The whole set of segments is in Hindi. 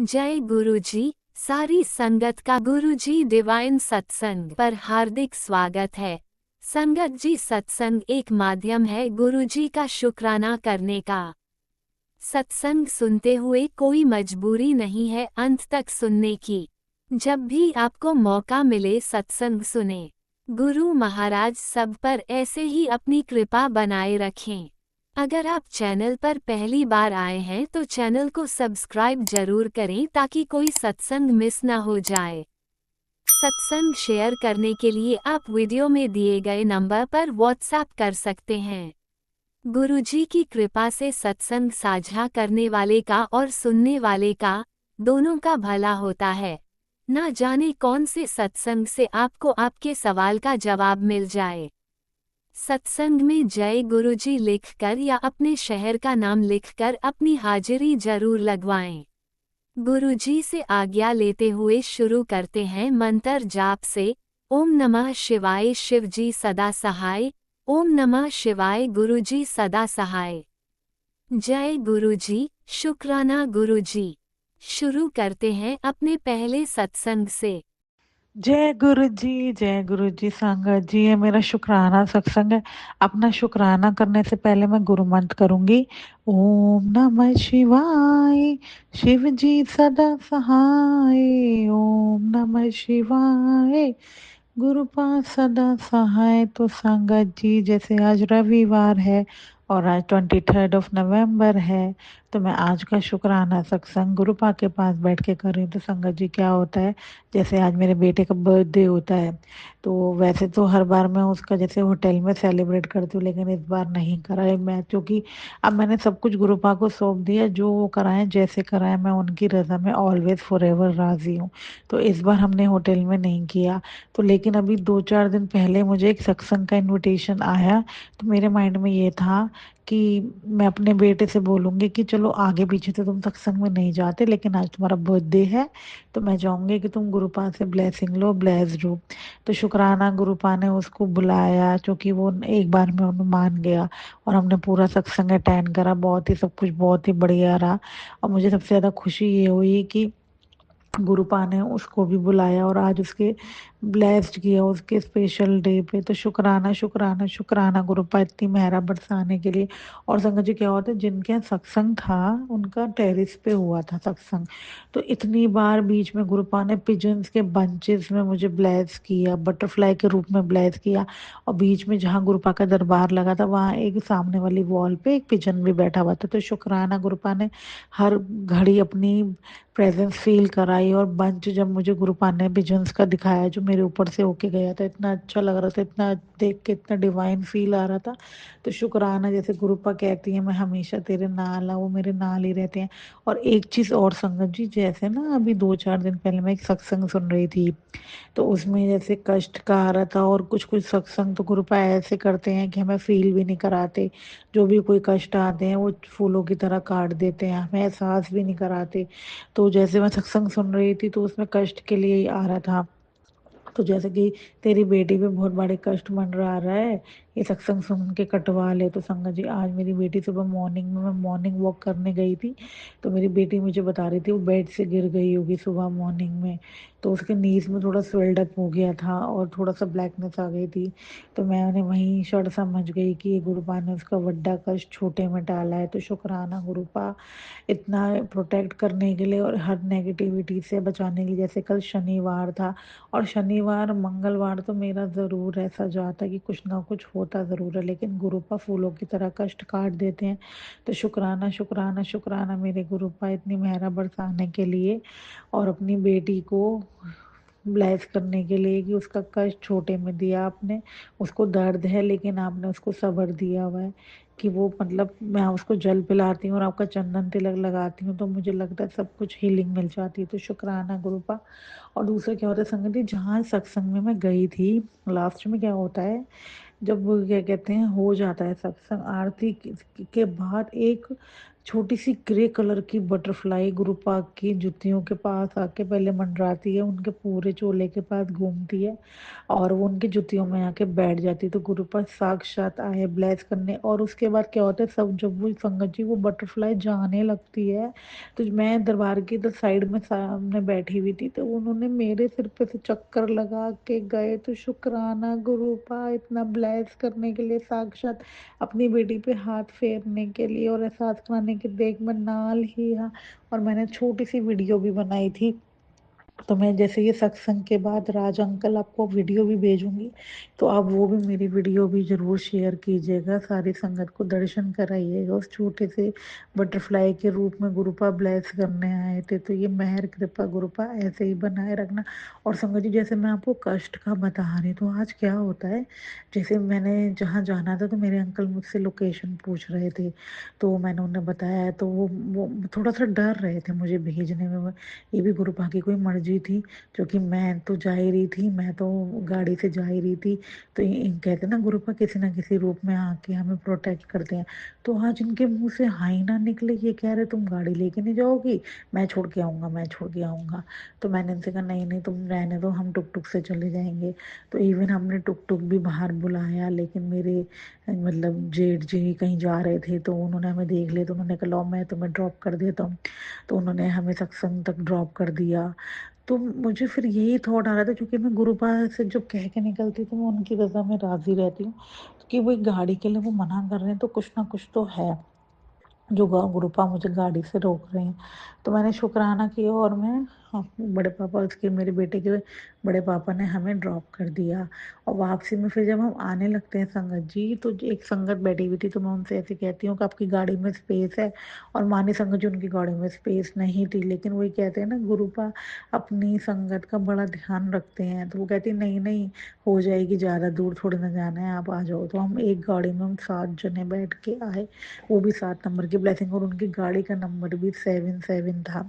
जय गुरुजी। सारी संगत का गुरुजी डिवाइन सत्संग पर हार्दिक स्वागत है। संगत जी, सत्संग एक माध्यम है गुरुजी का शुक्राना करने का। सत्संग सुनते हुए कोई मजबूरी नहीं है अंत तक सुनने की। जब भी आपको मौका मिले सत्संग सुने। गुरु महाराज सब पर ऐसे ही अपनी कृपा बनाए रखें। अगर आप चैनल पर पहली बार आए हैं तो चैनल को सब्सक्राइब जरूर करें ताकि कोई सत्संग मिस ना हो जाए। सत्संग शेयर करने के लिए आप वीडियो में दिए गए नंबर पर व्हाट्सएप कर सकते हैं। गुरुजी की कृपा से सत्संग साझा करने वाले का और सुनने वाले का, दोनों का भला होता है। ना जाने कौन से सत्संग से आपको आपके सवाल का जवाब मिल जाए। सत्संग में जय गुरुजी लिखकर या अपने शहर का नाम लिखकर अपनी हाजिरी जरूर लगवाएं। गुरुजी से आज्ञा लेते हुए शुरू करते हैं मंत्र जाप से। ओम नमः शिवाय शिवजी सदा सहाय। ओम नमः शिवाय गुरुजी सदा सहाय। जय गुरुजी, शुक्राना गुरुजी। शुरू करते हैं अपने पहले सत्संग से। जय गुरु जी संगत जी। ये मेरा शुक्राना सत्संग है। अपना शुक्राना करने से पहले मैं गुरु मंत्र करूंगी। ओम नमः शिवाय शिव जी सदा सहाय। ओम नमः शिवाय गुरु पास सदा सहाय। तो संगत जी, जैसे आज रविवार है और आज 23 नवंबर है, तो मैं आज का शुक्राना सत्संग गुरुपा के पास बैठ के कर रही हूँ। तो संगत जी, क्या होता है, जैसे आज मेरे बेटे का बर्थडे होता है, तो वैसे तो हर बार मैं उसका जैसे होटल में सेलिब्रेट करती हूँ, लेकिन इस बार नहीं करा है मैं, क्योंकि अब मैंने सब कुछ गुरुपा को सौंप दिया। जो वो कराएं जैसे कराएं, मैं उनकी रजा में ऑलवेज फॉर एवर राजी हूँ। तो इस बार हमने होटल में नहीं किया। तो लेकिन अभी 2-4 दिन पहले मुझे एक सत्संग का इनविटेशन आया, तो मेरे माइंड में ये था कि मैं अपने बेटे से बोलूँगी कि चलो, आगे पीछे तो तुम सत्संग में नहीं जाते, लेकिन आज तुम्हारा बर्थडे है तो मैं चाहूँगी कि तुम गुरुपा से ब्लेसिंग लो, ब्लेस्ड हो। तो शुक्राना गुरुपा ने उसको बुलाया, क्योंकि वो एक बार में उन्हें मान गया और हमने पूरा सत्संग अटेंड करा। बहुत ही सब कुछ बहुत ही बढ़िया रहा। और मुझे सबसे ज़्यादा खुशी ये हुई कि गुरुपा ने उसको भी बुलाया और आज उसके ब्लेस्ड किया उसके स्पेशल डे पे। तो शुक्राना शुक्राना शुक्राना गुरुपा, इतनी मेहरा बरसाने के लिए। और संगत जी, क्या होता है, जिनके यहाँ सत्संग था उनका टेरिस पे हुआ था सत्संग, तो इतनी बार बीच में गुरुपा ने पिजन्स के बंचेस में मुझे ब्लेस किया, बटरफ्लाई के रूप में ब्लेस किया। और बीच में जहाँ गुरुपा का दरबार लगा था, वहाँ एक सामने वाली वॉल पे एक पिजन भी बैठा हुआ था। तो शुक्राना गुरुपा ने हर घड़ी अपनी प्रेजेंस फील कराई। और बंच जब मुझे गुरुपा ने विजन्स का दिखाया, जो मेरे ऊपर से होके गया था, इतना अच्छा लग रहा था, इतना देख के इतना डिवाइन फील आ रहा था। तो शुक्राना, जैसे गुरुपा कहती है मैं हमेशा तेरे नाल, वो मेरे नाल ही रहते हैं। और एक चीज़ और संगत जी, जैसे ना अभी 2-4 दिन पहले मैं एक सत्संग सुन रही थी, तो उसमें जैसे कष्ट का आ रहा था। और कुछ कुछ सत्संग तो गुरुपा ऐसे करते हैं कि हमें फील भी नहीं कराते। जो भी कोई कष्ट आते हैं वो फूलों की तरह काट देते हैं, हमें एहसास भी नहीं कराते। तो जैसे मैं सत्संग सुन रही थी, तो उसमें कष्ट के लिए ही आ रहा था। तो जैसे कि तेरी बेटी पे बहुत बड़े कष्ट मंडरा रहा है, ये सत्संग सुन के कटवा ले। तो संगत जी, आज मेरी बेटी सुबह मॉर्निंग में, मैं मॉर्निंग वॉक करने गई थी, तो मेरी बेटी मुझे बता रही थी वो बेड से गिर गई होगी सुबह मॉर्निंग में। तो उसके नीज में थोड़ा स्वेल्ड अप हो गया था और थोड़ा सा ब्लैकनेस आ गई थी। तो मैंने वहीं क्षण समझ गई कि ये गुरुपा ने उसका बड़ा कष्ट छोटे में डाला है। तो शुक्राना गुरुपा, इतना प्रोटेक्ट करने के लिए और हर नेगेटिविटी से बचाने के लिए। जैसे कल शनिवार था, और शनिवार मंगलवार तो मेरा ज़रूर ऐसा जाता है कि कुछ ना कुछ होता ज़रूर है, लेकिन गुरुपा फूलों की तरह कष्ट काट देते हैं। तो शुक्राना शुक्राना शुक्राना मेरे गुरुपा, इतनी मेहरा बरसाने के लिए और अपनी बेटी को ब्लेस करने के लिए कि उसका कष्ट छोटे में दिया आपने। उसको दर्द है, लेकिन आपने उसको सब्र दिया हुआ है कि वो, मतलब मैं उसको जल पिलाती हूँ और आपका चंदन तिलक लगाती हूँ, तो मुझे लगता है सब कुछ हीलिंग मिल जाती है। तो शुक्राना गुरुपा। और दूसरा क्या होता है संगत जी, जहाँ सत्संग में मैं गई थी, लास्ट में क्या होता है, जब वो क्या कहते हैं, हो जाता है सत्संग, आरती के बाद एक छोटी सी ग्रे कलर की बटरफ्लाई गुरुपा की जुतियों के पास आके पहले मंडराती है, उनके पूरे चोले के पास घूमती है और वो उनकी जुतियों में आके बैठ जाती है। तो गुरुपा साक्षात आए ब्लेस करने। और उसके बाद क्या होता है, सब जब वो संगत जी वो बटरफ्लाई जाने लगती है, तो मैं दरबार की इधर साइड में सामने बैठी हुई थी, तो उन्होंने मेरे सिर पे से चक्कर लगा के गए। तो शुक्राना गुरुपा, इतना ब्लेस करने के लिए, साक्षात अपनी बेटी पे हाथ फेरने के लिए और एहसास कराने के, देख मैं नाल ही हाँ। और मैंने छोटी सी वीडियो भी बनाई थी। तो मैं जैसे ये सत्संग के बाद राज अंकल आपको वीडियो भी भेजूंगी, तो आप वो भी मेरी वीडियो भी जरूर शेयर कीजिएगा, सारी संगत को दर्शन कराइएगा। उस छोटे से बटरफ्लाई के रूप में गुरुपा ब्लेस करने आए थे। तो ये मेहर कृपा गुरुपा ऐसे ही बनाए रखना। और संगत जी, जैसे मैं आपको कष्ट का बता रही, तो आज क्या होता है, जैसे मैंने जहाँ जाना था तो मेरे अंकल मुझसे लोकेशन पूछ रहे थे, तो मैंने उन्हें बताया, तो वो थोड़ा सा डर रहे थे मुझे भेजने में। ये भी गुरुपा की कोई मर्जी थी, क्योंकि मैं तो जा ही रही थी, मैं तो गाड़ी से जा ही रही थी। तो कहते ना गुरुपा किसी ना किसी रूप में आके हमें प्रोटेक्ट करते हैं। तो आज इनके मुंह से हाई ना निकले, ये कह रहे तुम गाड़ी लेके नहीं जाओगी, मैं छोड़ के आऊँगा, मैं छोड़ के आऊँगा। तो मैंने इनसे कहा नहीं नहीं तुम रहने दो, हम टुक टुक से चले जाएंगे। तो इवन हमने टुक टुक भी बाहर बुलाया, लेकिन मेरे मतलब जेठ जी कहीं जा रहे थे, तो उन्होंने हमें देख लिया, तो उन्होंने कहा लो मैं तुम्हें ड्रॉप कर देता हूँ। तो उन्होंने हमें सत्संग तक ड्रॉप कर दिया। तो मुझे फिर यही थॉट आ रहा था, क्योंकि मैं गुरुपा से जब कह के निकलती तो मैं उनकी रजा में राजी रहती हूँ, तो कि वो गाड़ी के लिए वो मना कर रहे हैं, तो कुछ ना कुछ तो है जो गुरुपा मुझे गाड़ी से रोक रहे हैं। तो मैंने शुक्राना किया और मैं, हाँ, बड़े पापा उसके, मेरे बेटे के बड़े पापा ने हमें ड्रॉप कर दिया। और वापसी में फिर जब हम आने लगते हैं संगत जी, तो एक संगत बैठी हुई थी, तो मैं उनसे ऐसे कहती हूँ कि आपकी गाड़ी में स्पेस है। और मानी संगत जी उनकी गाड़ी में स्पेस नहीं थी, लेकिन वही कहते हैं ना गुरुपा अपनी संगत का बड़ा ध्यान रखते हैं। तो वो कहती नहीं नहीं, हो जाएगी, ज़्यादा दूर थोड़ी ना जाना है, आप आ जाओ। तो हम एक गाड़ी में हम 7 जने बैठ के आए, वो भी 7 नंबर की ब्लेसिंग, और उनकी गाड़ी का नंबर भी 77 था।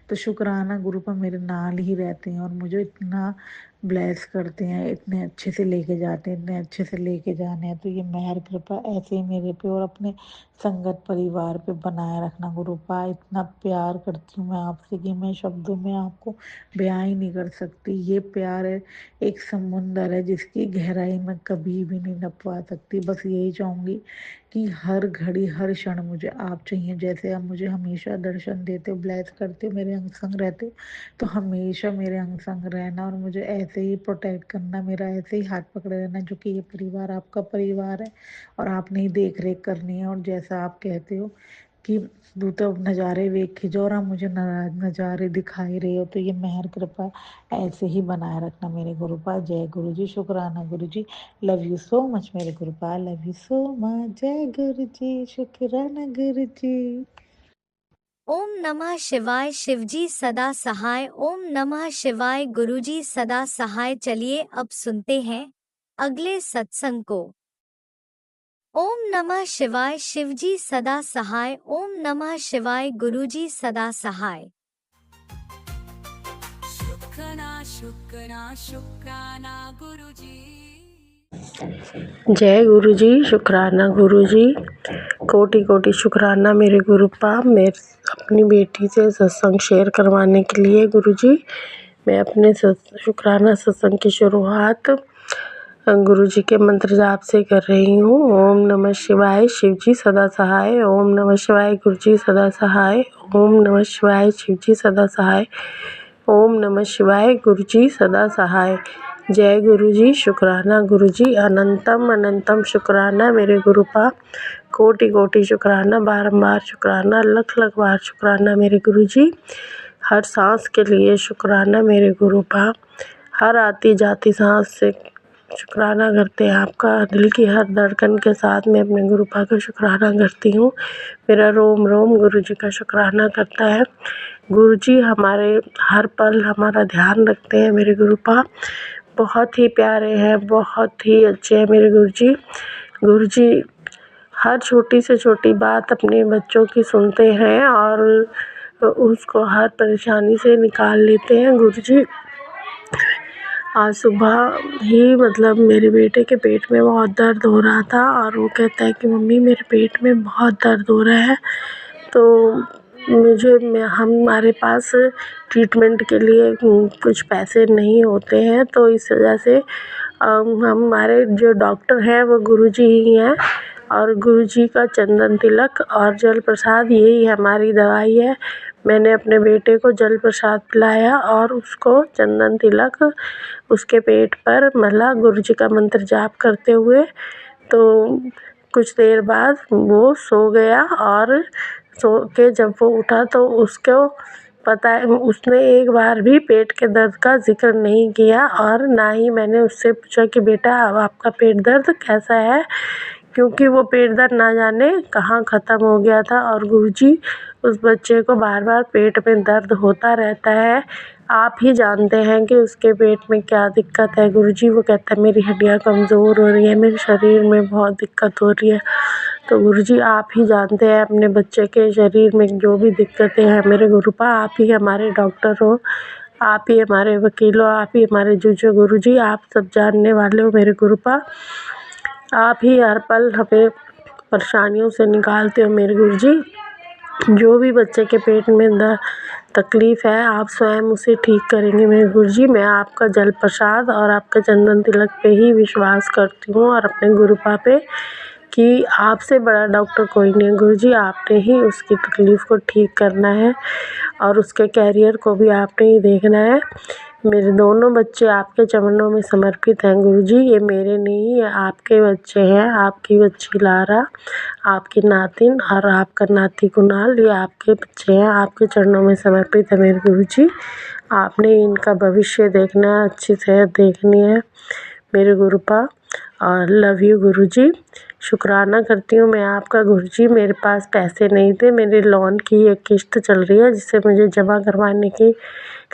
तो शुक्राना गुरुपा मेरे नाल ही रहते हैं और मुझे इतना ब्लेस करते हैं, इतने अच्छे से लेके जाते हैं, इतने अच्छे से लेके जाने हैं। तो ये मेहर कृपा ऐसे ही मेरे पे और अपने संगत परिवार पे बनाए रखना गुरुपा। इतना प्यार करती हूँ मैं आपसे कि मैं शब्दों में आपको बयां ही नहीं कर सकती। ये प्यार है, एक समुंदर है जिसकी गहराई में कभी भी नहीं नपवा सकती। बस यही चाहूँगी कि हर घड़ी हर क्षण मुझे आप चाहिए, जैसे आप मुझे हमेशा दर्शन देते हो, ब्लेस करते हो, मेरे अंग संग रहते हो, तो हमेशा मेरे अंग संग रहना और मुझे ऐसे ही प्रोटेक्ट करना, मेरा ऐसे ही हाथ पकड़े रहना, जो कि ये परिवार आपका परिवार है और आपने ही देख रेख करनी है। और जैसा आप कहते हो कि तू तो नज़ारे वेख के जो, और आप मुझे नज़ारे दिखाई रहे हो, तो ये मेहर कृपा ऐसे ही बनाए रखना मेरे गुरुपा। जय गुरु जी, शुक्राना गुरु जी, लव यू सो मच मेरे गुरुपा, लव यू सो मच। जय गुरु जी, शुक्राना गुरु जी। ओम नमः शिवाय, शिवजी सदा सहाय। ओम नमः शिवाय, गुरुजी सदा सहाय। चलिए अब सुनते हैं अगले सत्संग को। ओम नमः शिवाय, शिवजी सदा सहाय। ओम नमः शिवाय, गुरुजी सदा सहाय। शुक्राना शुक्राना शुक्राना गुरुजी। जय गुरु जी, शुक्राना गुरु जी, कोटि कोटि शुक्राना मेरे गुरुपा, मेरे अपनी बेटी से सत्संग शेयर करवाने के लिए। गुरु जी, मैं अपने शुक्राना सत्संग की शुरुआत गुरु जी के मंत्र जाप से कर रही हूँ। ओम नमः शिवाय, शिव जी सदा सहाय। ओम नमः शिवाय, गुरु जी सदा सहाय। ओम नमः शिवाय, शिव जी सदा सहाय। ओम नमः शिवाय, गुरु जी सदा सहाय। जय गुरु जी, शुक्राना गुरु जी, अनंतम अनंतम शुक्राना मेरे गुरुपा, कोटि कोटि शुक्राना, बारंबार शुक्राना, लख लख बार शुक्राना मेरे गुरु जी। हर सांस के लिए शुक्राना मेरे गुरुपा, हर आती जाती सांस से शुक्राना करते हैं आपका। दिल की हर धड़कन के साथ मैं अपने गुरुपा का शुक्राना करती हूँ। मेरा रोम रोम गुरु जी का शुक्राना करता है। गुरु जी हमारे हर पल हमारा ध्यान रखते हैं मेरे गुरुपा, बहुत ही प्यारे हैं, बहुत ही अच्छे हैं मेरे गुरु जी। गुरु जी हर छोटी से छोटी बात अपने बच्चों की सुनते हैं और उसको हर परेशानी से निकाल लेते हैं गुरु जी। आज सुबह ही मतलब मेरे बेटे के पेट में बहुत दर्द हो रहा था और वो कहता है कि मम्मी मेरे पेट में बहुत दर्द हो रहा है। तो हमारे पास ट्रीटमेंट के लिए कुछ पैसे नहीं होते हैं, तो इस वजह से हमारे जो डॉक्टर हैं वो गुरुजी ही हैं, और गुरुजी का चंदन तिलक और जल प्रसाद यही हमारी दवाई है। मैंने अपने बेटे को जल प्रसाद पिलाया और उसको चंदन तिलक उसके पेट पर मला गुरुजी का मंत्र जाप करते हुए। तो कुछ देर बाद वो सो गया, और सो के जब वो उठा तो उसको पता है, उसने एक बार भी पेट के दर्द का ज़िक्र नहीं किया, और ना ही मैंने उससे पूछा कि बेटा अब आपका पेट दर्द कैसा है, क्योंकि वो पेट दर्द ना जाने कहाँ ख़त्म हो गया था। और गुरुजी उस बच्चे को बार बार पेट में दर्द होता रहता है, आप ही जानते हैं कि उसके पेट में क्या दिक्कत है गुरुजी। वो कहता है मेरी हड्डियाँ कमज़ोर हो रही है, मेरे शरीर में बहुत दिक्कत हो रही है। तो गुरुजी आप ही जानते हैं अपने बच्चे के शरीर में जो भी दिक्कतें हैं। मेरे गुरुपा आप ही हमारे डॉक्टर हो, आप ही हमारे वकील हो, आप ही हमारे जज हो गुरुजी, आप सब जानने वाले हो मेरे गुरुपा। आप ही हर पल हमें परेशानियों से निकालते हो मेरे गुरुजी। जो भी बच्चे के पेट में तकलीफ़ है आप स्वयं उसे ठीक करेंगे मेरे गुरुजी। मैं आपका जल प्रसाद और आपका चंदन तिलक पे ही विश्वास करती हूँ, और अपने गुरुपा पे, कि आपसे बड़ा डॉक्टर कोई नहीं है गुरुजी। आपने ही उसकी तकलीफ़ को ठीक करना है, और उसके कैरियर को भी आपने ही देखना है। मेरे दोनों बच्चे आपके चरणों में समर्पित हैं गुरुजी। ये मेरे नहीं, ये आपके बच्चे हैं। आपकी बच्ची लारा, आपकी नातिन और आपका नाती कुणाल, ये आपके बच्चे हैं, आपके चरणों में समर्पित है मेरे गुरुजी। आपने इनका भविष्य देखना है, अच्छी सेहत देखनी है मेरे गुरुपा, और लव यू गुरुजी। शुक्राना करती हूँ मैं आपका गुरुजी। मेरे पास पैसे नहीं थे, मेरे लोन की एक किश्त चल रही है जिसे मुझे जमा करवाने के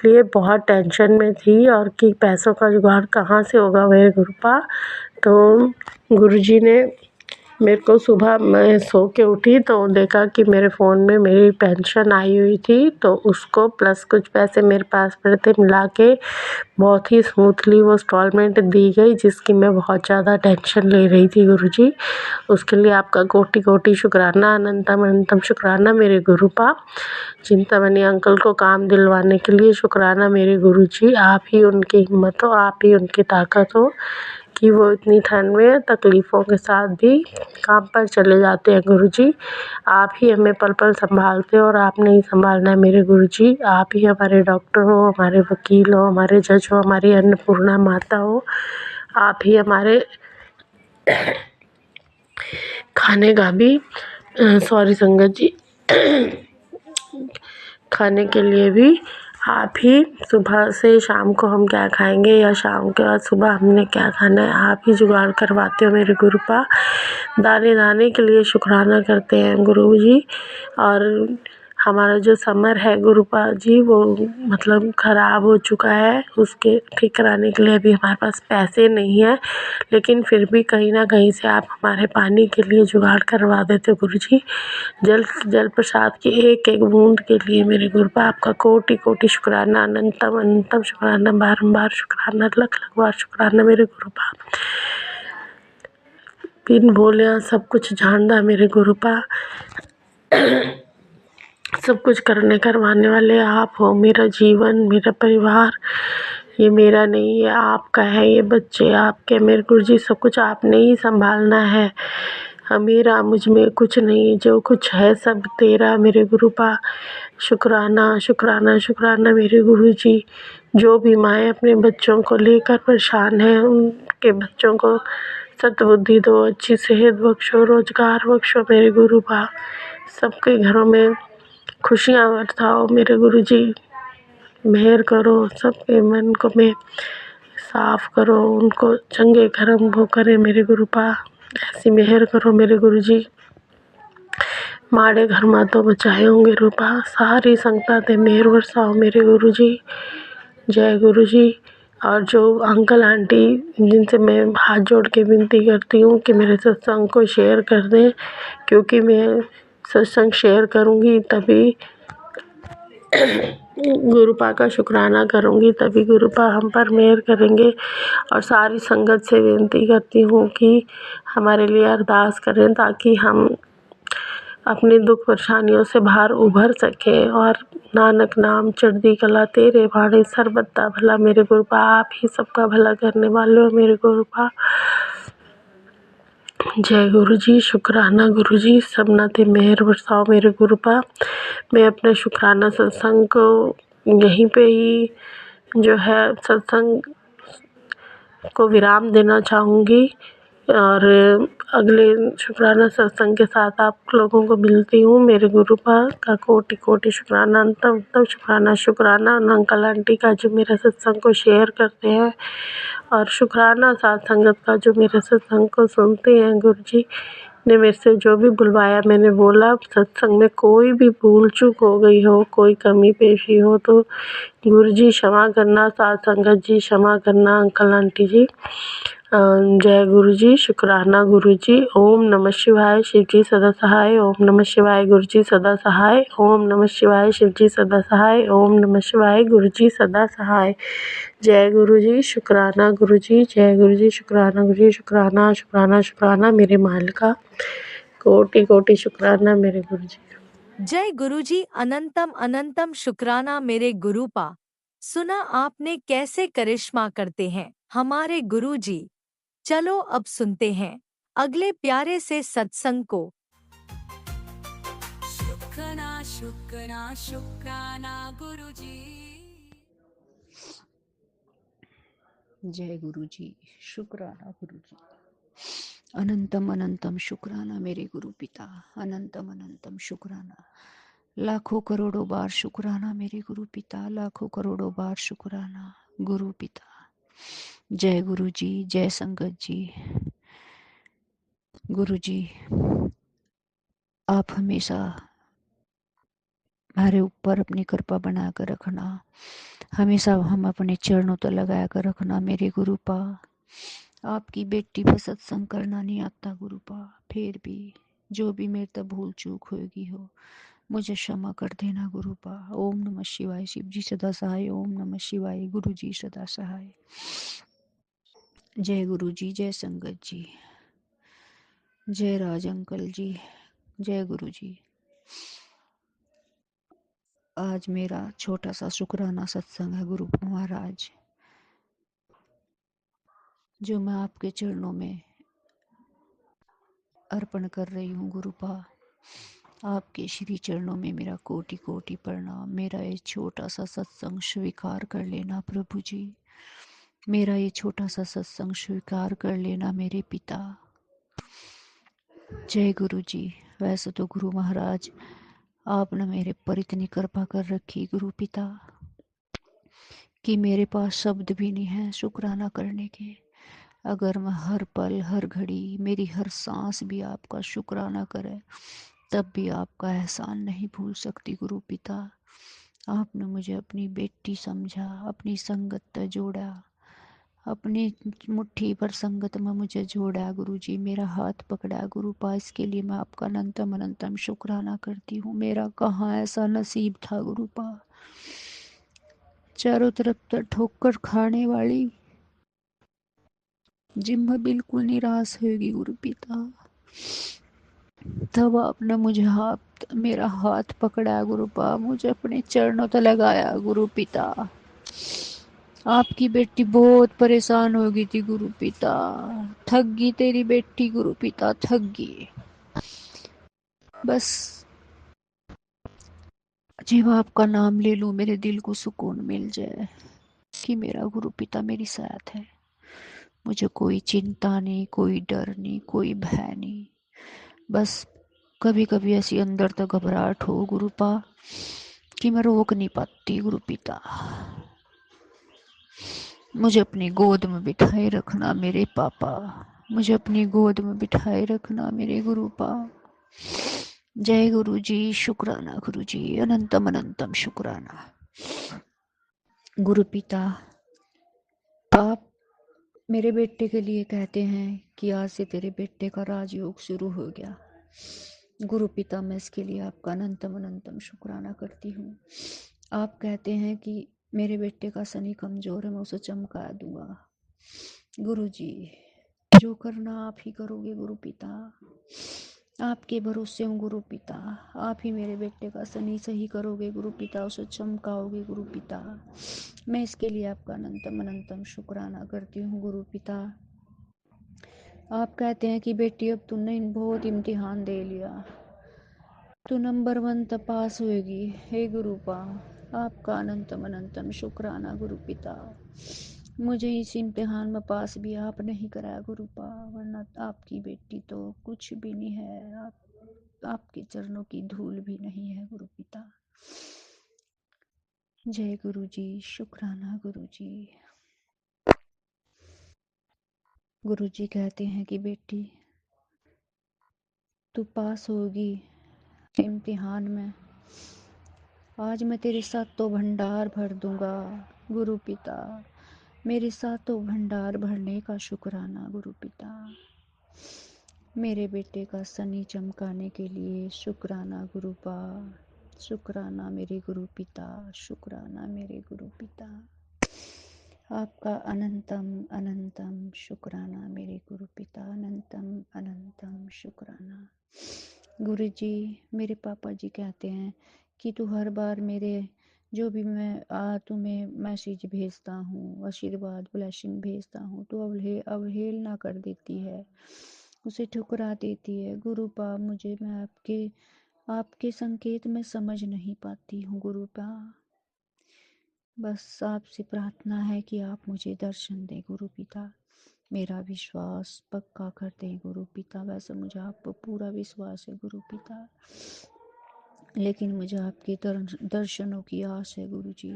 लिए बहुत टेंशन में थी, और कि पैसों का जुगाड़ कहाँ से होगा मेरे गुरुपा। तो गुरुजी ने मेरे को सुबह मैं सो के उठी तो देखा कि मेरे फ़ोन में मेरी पेंशन आई हुई थी, तो उसको प्लस कुछ पैसे मेरे पास पड़े थे, मिला के बहुत ही स्मूथली वो इंस्टॉलमेंट दी गई, जिसकी मैं बहुत ज़्यादा टेंशन ले रही थी गुरुजी। उसके लिए आपका कोटि कोटि शुक्राना, अनंतम अनंतम शुक्राना मेरे गुरुपा। चिंतामणि अंकल को काम दिलवाने के लिए शुक्राना मेरे गुरुजी। आप ही उनकी हिम्मत हो, आप ही उनकी ताकत हो कि वो इतनी ठंड में तकलीफ़ों के साथ भी काम पर चले जाते हैं गुरुजी। आप ही हमें पल पल संभालते हो, और आपने ही संभालना है मेरे गुरुजी। आप ही हमारे डॉक्टर हो, हमारे वकील हो, हमारे जज हो, हमारी अन्नपूर्णा माता हो। आप ही हमारे खाने का भी सॉरी संगत जी खाने के लिए भी आप ही, सुबह से शाम को हम क्या खाएंगे या शाम के बाद सुबह हमने क्या खाना है, आप ही जुगाड़ करवाते हो मेरे गुरुपा। दाने दाने के लिए शुक्राना करते हैं गुरुजी। और हमारा जो समर है गुरुपा जी, वो मतलब ख़राब हो चुका है, उसके ठीक कराने के लिए अभी हमारे पास पैसे नहीं है, लेकिन फिर भी कहीं ना कहीं से आप हमारे पानी के लिए जुगाड़ करवा देते हो गुरुजी। जल प्रसाद की एक एक बूंद के लिए मेरे गुरुपा आपका कोटि कोटि शुक्राना, अनंतम अनंतम शुक्राना, बारंबार शुक्राना, लख लख बार शुक्राना मेरे गुरुपा। बिन बोलिया सब कुछ जानदा मेरे गुरुपा। सब कुछ करवाने वाले आप हो। मेरा जीवन, मेरा परिवार, ये मेरा नहीं, ये आपका है। ये बच्चे आपके मेरे गुरुजी, सब कुछ आपने ही संभालना है। मेरा मुझ में कुछ नहीं, जो कुछ है सब तेरा मेरे गुरुपा। शुक्राना शुक्राना शुक्राना मेरे गुरुजी। जो भी माएँ अपने बच्चों को लेकर परेशान हैं, उनके बच्चों को सद्बुद्धि दो, अच्छी सेहत बख्शो, रोजगार बख्शो मेरे गुरुपा। सबके घरों में खुशियाँ बरसाओ मेरे गुरुजी। मेहर करो, सबके मन को में साफ़ करो, उनको चंगे कर्म वो करे मेरे गुरुपा। ऐसी मेहर करो मेरे गुरुजी। माड़े घर में तो बचाए होंगे रूपा, सारी संगतां ते मेहर बरसाओ मेरे गुरुजी। जय गुरुजी। और जो अंकल आंटी जिनसे मैं हाथ जोड़ के विनती करती हूँ कि मेरे सत्संग को शेयर कर दें, क्योंकि मैं सत्संग शेयर करूँगी तभी गुरुपा का शुक्राना करूँगी, तभी गुरुपा हम पर मेहर करेंगे। और सारी संगत से विनती करती हूँ कि हमारे लिए अरदास करें, ताकि हम अपनी दुख परेशानियों से बाहर उभर सकें। और नानक नाम चढ़दी कला तेरे बाणी सर्बदा भला। मेरे गुरुपा आप ही सबका भला करने वाले हो मेरे गुरुपा। जय गुरु जी। शुक्राना गुरु जी, सबना ते मेहर बरसाओ मेरे गुरुपा। मैं अपने शुक्राना सत्संग को यहीं पे ही जो है सत्संग को विराम देना चाहूँगी और अगले शुक्राना सत्संग के साथ आप लोगों को मिलती हूँ। मेरे गुरुपा का कोटि कोटि शुक्राना, अंतम शुक्राना। शुक्राना अंकल आंटी का जो मेरे सत्संग को शेयर करते हैं और शुक्राना साथ संगत का जो मेरे सत्संग को सुनते हैं। गुरु जी ने मेरे से जो भी बुलवाया मैंने बोला। सत्संग में कोई भी भूल चूक हो गई हो, कोई कमी पेशी हो तो गुरु जी क्षमा करना, साथ संगत जी क्षमा करना, अंकल आंटी जी। जय गुरु जी। शुक्राना गुरु जी। ओम नमः शिवाय। शिव जी सदा सहाय। ओम नमः शिवाय। गुरु जी सदा सहाय। ओम नमः शिवाय। शिव जी सदा सहाय। ओम नमः शिवाय। गुरु जी सदा सहाय। जय गुरु जी। शुक्राना गुरु जी। जय गुरु जी। शुक्राना गुरु जी। शुक्राना शुक्राना शुक्राना मेरे मालिका। कोटि कोटि शुक्राना मेरे गुरु जी। जय गुरुजी। अनंतम अनंतम शुक्राना मेरे गुरुपा। सुना आपने कैसे करिश्मा करते हैं हमारे गुरुजी। चलो अब सुनते हैं अगले प्यारे से सत्संग को। शुक्राना शुक्राना शुक्राना गुरुजी। जय गुरु जी। शुक्राना गुरु जी। अनंतम अनंतम शुक्राना मेरे गुरु पिता। अनंतम अनंतम शुक्राना। लाखों करोड़ों बार शुक्राना मेरे गुरु पिता। लाखों करोड़ों बार शुक्राना गुरु पिता। जय गुरु जी। जय संगत जी। गुरु जी आप हमेशा हमारे ऊपर अपनी कृपा बनाकर रखना। हमेशा हम अपने चरणों तो लगा कर रखना मेरे गुरुपा। आपकी बेटी पर सत्संग करना नहीं आता गुरुपा, फिर भी जो भी मेरे तक भूल चूक होगी हो मुझे क्षमा कर देना गुरुपा। ओम नमः शिवाय। शिव जी सदा सहाय। ओम नमः शिवाय। गुरु जी सदा सहाय। जय गुरु जी। जय संगत जी। जय राज अंकल जी। जय गुरु जी। आज मेरा छोटा सा शुक्राना सत्संग है गुरु महाराज, जो मैं आपके चरणों में अर्पण कर रही हूँ गुरुपा। आपके श्री चरणों में मेरा कोटि कोटि प्रणाम। मेरा ये छोटा सा सत्संग स्वीकार कर लेना प्रभु जी। मेरा ये छोटा सा सत्संग स्वीकार कर लेना मेरे पिता। जय गुरु जी। वैसे तो गुरु महाराज आपने मेरे पर इतनी कृपा कर रखी गुरु पिता कि मेरे पास शब्द भी नहीं है शुक्राना करने के। अगर मैं हर पल हर घड़ी मेरी हर सांस भी आपका शुक्राना करे तब भी आपका एहसान नहीं भूल सकती गुरु पिता। आपने मुझे अपनी बेटी समझा, अपनी संगत से जोड़ा, अपनी मुट्ठी पर संगत में मुझे जोड़ा गुरु जी, मेरा हाथ पकड़ा गुरुपा। इसके लिए मैं आपका अनंतम अनंतम शुक्राना करती हूँ। मेरा कहाँ ऐसा नसीब था गुरुपा। चारों तरफ तो ठोकर खाने वाली जिम्मा बिल्कुल निराश होगी गुरु पिता, तब आपने मुझे मेरा हाथ पकड़ा गुरुपा, मुझे अपने चरणों तक लगाया गुरु पिता। आपकी बेटी बहुत परेशान हो गई थी गुरु पिता, थक गई तेरी बेटी गुरु पिता, थक गई। बस जब आपका नाम ले लूं मेरे दिल को सुकून मिल जाए कि मेरा गुरु पिता मेरी साथ है। मुझे कोई चिंता नहीं, कोई डर नहीं, कोई भय नहीं। बस कभी कभी ऐसी अंदर तक घबराहट हो गुरुपा कि मैं रोक नहीं पाती गुरु पिता। मुझे अपनी गोद में बिठाए रखना मेरे पापा, मुझे अपनी गोद में बिठाए रखना मेरे गुरुपा। जय गुरु जी। शुक्राना गुरु जी। अनंतम अनंतम शुक्राना गुरु पिता। आप मेरे बेटे के लिए कहते हैं कि आज से तेरे बेटे का राजयोग शुरू हो गया गुरु पिता। मैं इसके लिए आपका अनंतम अनंतम शुक्राना करती हूँ। आप कहते हैं कि मेरे बेटे का शनि कमजोर है, मैं उसे चमका दूंगा गुरु जी। जो करना आप ही करोगे गुरु पिता। आपके भरोसे हूँ गुरु पिता। आप ही मेरे बेटे का सनी सही करोगे गुरु पिता, उसे चमकाओगे गुरु पिता। मैं इसके लिए आपका अनंतम अनंतम शुक्राना करती हूँ गुरु पिता। आप कहते हैं कि बेटी अब तूने बहुत इम्तिहान दे लिया, तू नंबर 1 तक पास होएगी। हे गुरुपा, आपका अनंतम अनंतम शुक्राना गुरु पिता। मुझे इस इम्तिहान में पास भी आप नहीं कराया गुरुपा, वरना आपकी बेटी तो कुछ भी नहीं है। आपके चरणों की धूल भी नहीं है गुरु पिता। जय गुरु जी, शुक्राना गुरु जी। गुरु जी कहते हैं कि बेटी तू पास होगी इम्तिहान में, आज मैं तेरे सातों भंडार भर दूंगा गुरु पिता। मेरे सातों भंडार भरने का शुक्राना गुरु पिता। मेरे बेटे का सनी चमकाने के लिए शुक्राना गुरुपा। शुक्राना मेरे गुरु पिता, शुक्राना मेरे गुरु पिता। आपका अनंतम अनंतम शुक्राना मेरे गुरु पिता, अनंतम अनंतम शुक्राना। गुरु जी, मेरे पापा जी कहते हैं कि तू हर बार मेरे जो भी मैं तुम्हें मैसेज भेजता हूँ, आशीर्वाद ब्लेसिंग भेजता हूँ, तो अवहेलना कर देती है, उसे ठुकरा देती है गुरुपा। मैं आपके संकेत में समझ नहीं पाती हूँ गुरुपा। बस आपसे प्रार्थना है कि आप मुझे दर्शन दें गुरु पिता, मेरा विश्वास पक्का कर दें गुरु पिता। वैसे मुझे आप पर पूरा विश्वास है गुरु पिता, लेकिन मुझे आपके दर्शनों की आस है गुरु जी।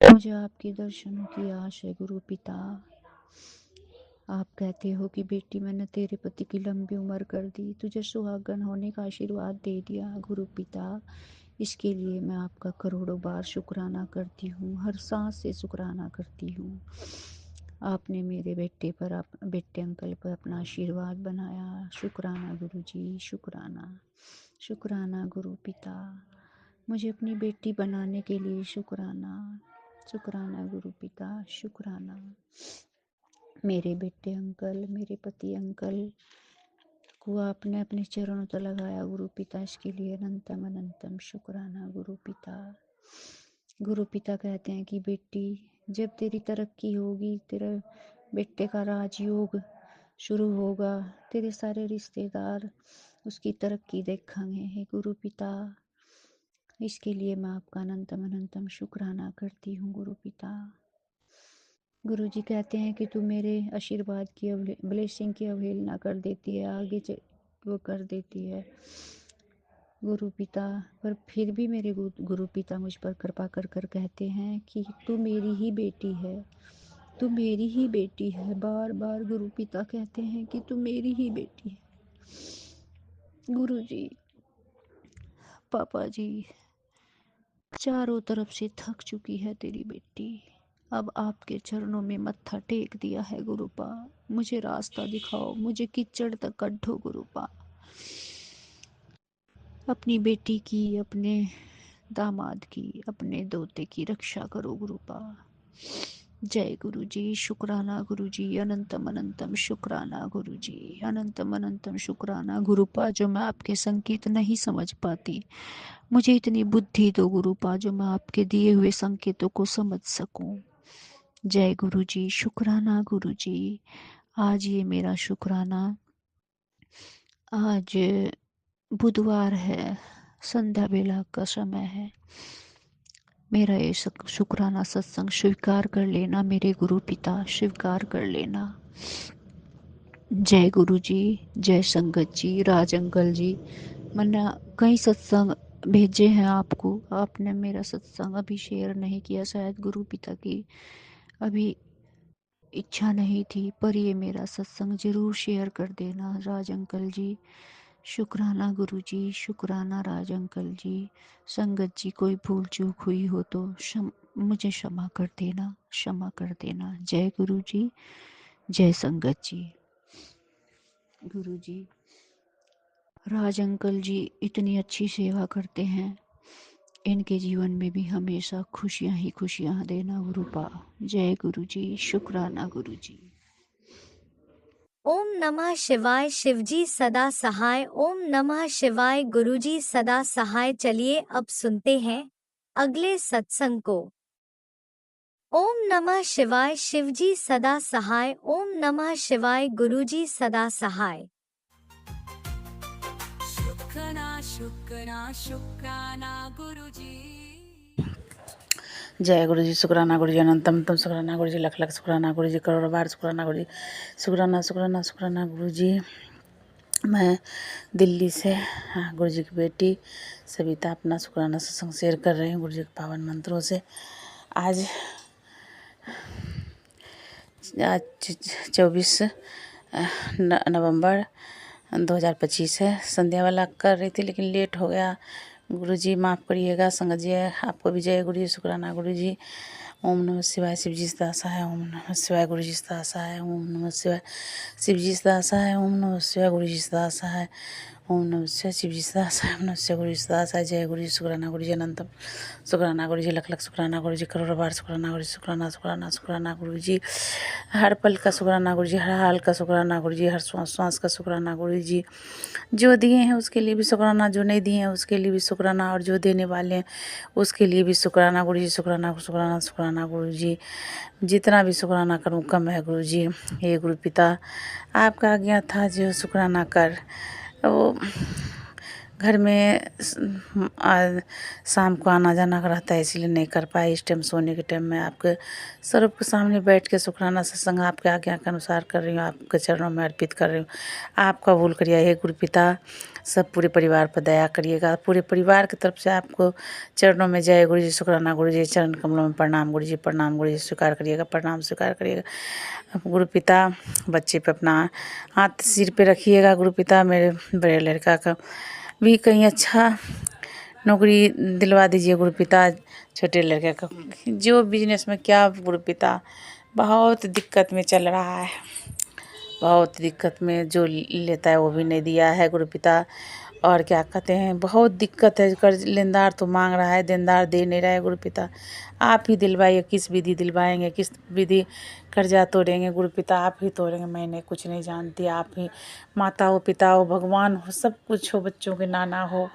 मुझे आपके दर्शनों की आस है गुरु पिता। आप कहते हो कि बेटी मैंने तेरे पति की लंबी उम्र कर दी, तुझे सुहागन होने का आशीर्वाद दे दिया गुरु पिता। इसके लिए मैं आपका करोड़ों बार शुक्राना करती हूँ, हर सांस से शुक्राना करती हूँ। आपने मेरे बेटे अंकल पर अपना आशीर्वाद बनाया। शुक्राना गुरु जी, शुक्राना शुक्राना गुरु पिता। मुझे अपनी बेटी बनाने के लिए शुक्राना, शुक्राना गुरु पिता, शुक्राना। मेरे बेटे अंकल, मेरे पति अंकल को आपने अपने चरणों तक लगाया गुरु पिता, इसके लिए अनंतम अनंतम शुक्राना गुरु पिता। गुरु पिता कहते हैं कि बेटी जब तेरी तरक्की होगी, तेरे बेटे का राजयोग शुरू होगा, तेरे सारे रिश्तेदार उसकी तरक्की देखेंगे। हे गुरु पिता, इसके लिए मैं आपका अनंतम अनंतम शुक्राना करती हूँ गुरु पिता। गुरु जी कहते हैं कि तू मेरे आशीर्वाद की ब्लेसिंग की अवहेलना कर देती है, वो कर देती है गुरु पिता, पर फिर भी मेरे गुरु पिता मुझ पर कृपा कर कर कहते हैं कि तू मेरी ही बेटी है, तू मेरी ही बेटी है। बार बार गुरु पिता कहते हैं कि तू मेरी ही बेटी है। गुरु जी, पापा जी, चारों तरफ से थक चुकी है तेरी बेटी, अब आपके चरणों में मत्था टेक दिया है गुरुपा। मुझे रास्ता दिखाओ, मुझे कीचड़ तक कढ़ो गुरुपा। अपनी बेटी की, अपने दामाद की, अपने दोते की रक्षा करो गुरुपा। जय गुरु जी, शुक्राना गुरु जी, अनंतम अनंतम शुक्राना गुरु जी, अनंतम अनंतम शुक्राना गुरुपा। जो मैं आपके संकेत नहीं समझ पाती, मुझे इतनी बुद्धि दो गुरुपा जो मैं आपके दिए हुए संकेतों को समझ सकूं। जय गुरु जी, शुक्राना गुरु जी। आज ये मेरा शुक्राना, आज बुधवार है, संध्या बेला का समय है। मेरा ये शुक्राना सत्संग स्वीकार कर लेना मेरे गुरु पिता, स्वीकार कर लेना। जय गुरु जी, जय संगत जी, राज अंकल जी। मैंने कई सत्संग भेजे हैं आपको, आपने मेरा सत्संग अभी शेयर नहीं किया, शायद गुरु पिता की अभी इच्छा नहीं थी, पर ये मेरा सत्संग जरूर शेयर कर देना राज अंकल जी। शुक्राना गुरु जी, शुक्राना राज अंकल जी। संगत जी, कोई भूल चूक हुई हो तो मुझे क्षमा कर देना, क्षमा कर देना। जय गुरु जी, जय संगत जी। गुरु जी, राज अंकल जी इतनी अच्छी सेवा करते हैं, इनके जीवन में भी हमेशा खुशियां ही खुशियां देना गुरुपा। जय गुरु जी, शुक्राना गुरु जी। ओम नमः शिवाय। शिवजी सदा सहाय। ओम नमः शिवाय। गुरुजी सदा सहाय। चलिए अब सुनते हैं अगले सत्संग को। ओम नमः शिवाय। शिवजी सदा सहाय। ओम नमः शिवाय। गुरुजी सदा सहाय। शुक्राना गुरुजी। जय गुरु जी। शुक्राना गुरु जी। अनंतम तम शुक्राना गुरु जी। लख लख शुक्राना गुरु जी। करोड़ बार शुक्राना गुरु जी। शुक्राना शुक्राना शुक्राना गुरु जी। मैं दिल्ली से गुरु जी की बेटी सविता अपना शुक्राना सत्संग शेयर कर रही हूँ गुरु जी के पावन मंत्रों से। आज 24 नवंबर 2025 है। संध्या वाला कर रही थी लेकिन लेट हो गया। गुरु जी माफ़ करिएगा। संगत जी आपको भी जय गुरु जी। शुक्राना गुरु जी। ओम नमः शिवाय। शिव जी सदा सहाय। ओम नमः शिवाय। गुरु जी सदा सहाय। ओम नमः शिवाय। शिव जी सदा सहाय। ओम नमः शिवाय। गुरु जी सदा सहाय। ओम नमः शिवाय। शिव जी सदा सहाय। ओम नमः शिवाय। गुरु जी सदा सहाय। जय गुरु जी। शुक्राना गुरु जी। अनंतम शुक्राना गुरु जी। लख लख शुक्राना गुरु जी। करोड़ बार शुक्राना गुरु जी। शुक्राना शुक्राना शुक्राना गुरु जी। हर पल का शुक्राना गुरु जी। हर हाल का शुक्राना गुरु जी। हर श्वास श्वास का शुक्राना गुरु जी। जो दिए हैं उसके लिए भी शुक्राना, जो नहीं दिए हैं उसके लिए भी शुक्राना, और जो देने वाले हैं उसके लिए भी शुक्राना गुरु जी। शुक्राना शुक्राना शुक्राना गुरु जी। जितना भी शुक्राना करूँ कम है गुरु जी। हे गुरु पिता, आपका आज्ञा था जो शुक्राना कर। वो घर में शाम को आना जाना रहता है इसलिए नहीं कर पाए। इस टाइम सोने के टाइम में आपके स्वरूप के सामने बैठ के शुक्राना सत्संग आपके आज्ञा के अनुसार कर रही हूँ। आपके चरणों में अर्पित कर रही हूँ। आप कबूल करिए हे गुरु पिता। सब पूरे परिवार पर दया करिएगा। पूरे परिवार की तरफ से आपको चरणों में जय गुरु जी। शुक्राना गुरु जी। चरण कमलों में प्रणाम गुरु जी। प्रणाम गुरु जी। स्वीकार करिएगा। प्रणाम स्वीकार करिएगा गुरु पिता। बच्चे पे अपना हाथ सिर पे रखिएगा गुरु पिता। मेरे बड़े लड़का का भी कहीं अच्छा नौकरी दिलवा दीजिए गुरु पिता। छोटे लड़के का जो बिजनेस में क्या गुरु पिता बहुत दिक्कत में चल रहा है। बहुत दिक्कत में जो लेता है वो भी नहीं दिया है गुरु पिता। और क्या कहते हैं, बहुत दिक्कत है। कर्ज लेनदार तो मांग रहा है, देनदार दे नहीं रहा है गुरु पिता। आप ही दिलवाइए। किस विधि दिलवाएंगे, किस विधि कर्जा तोड़ेंगे गुरु पिता। आप ही तोड़ेंगे। मैंने कुछ नहीं जानती। आप ही माता हो, पिता हो, भगवान हो, सब कुछ हो। बच्चों के नाना हो,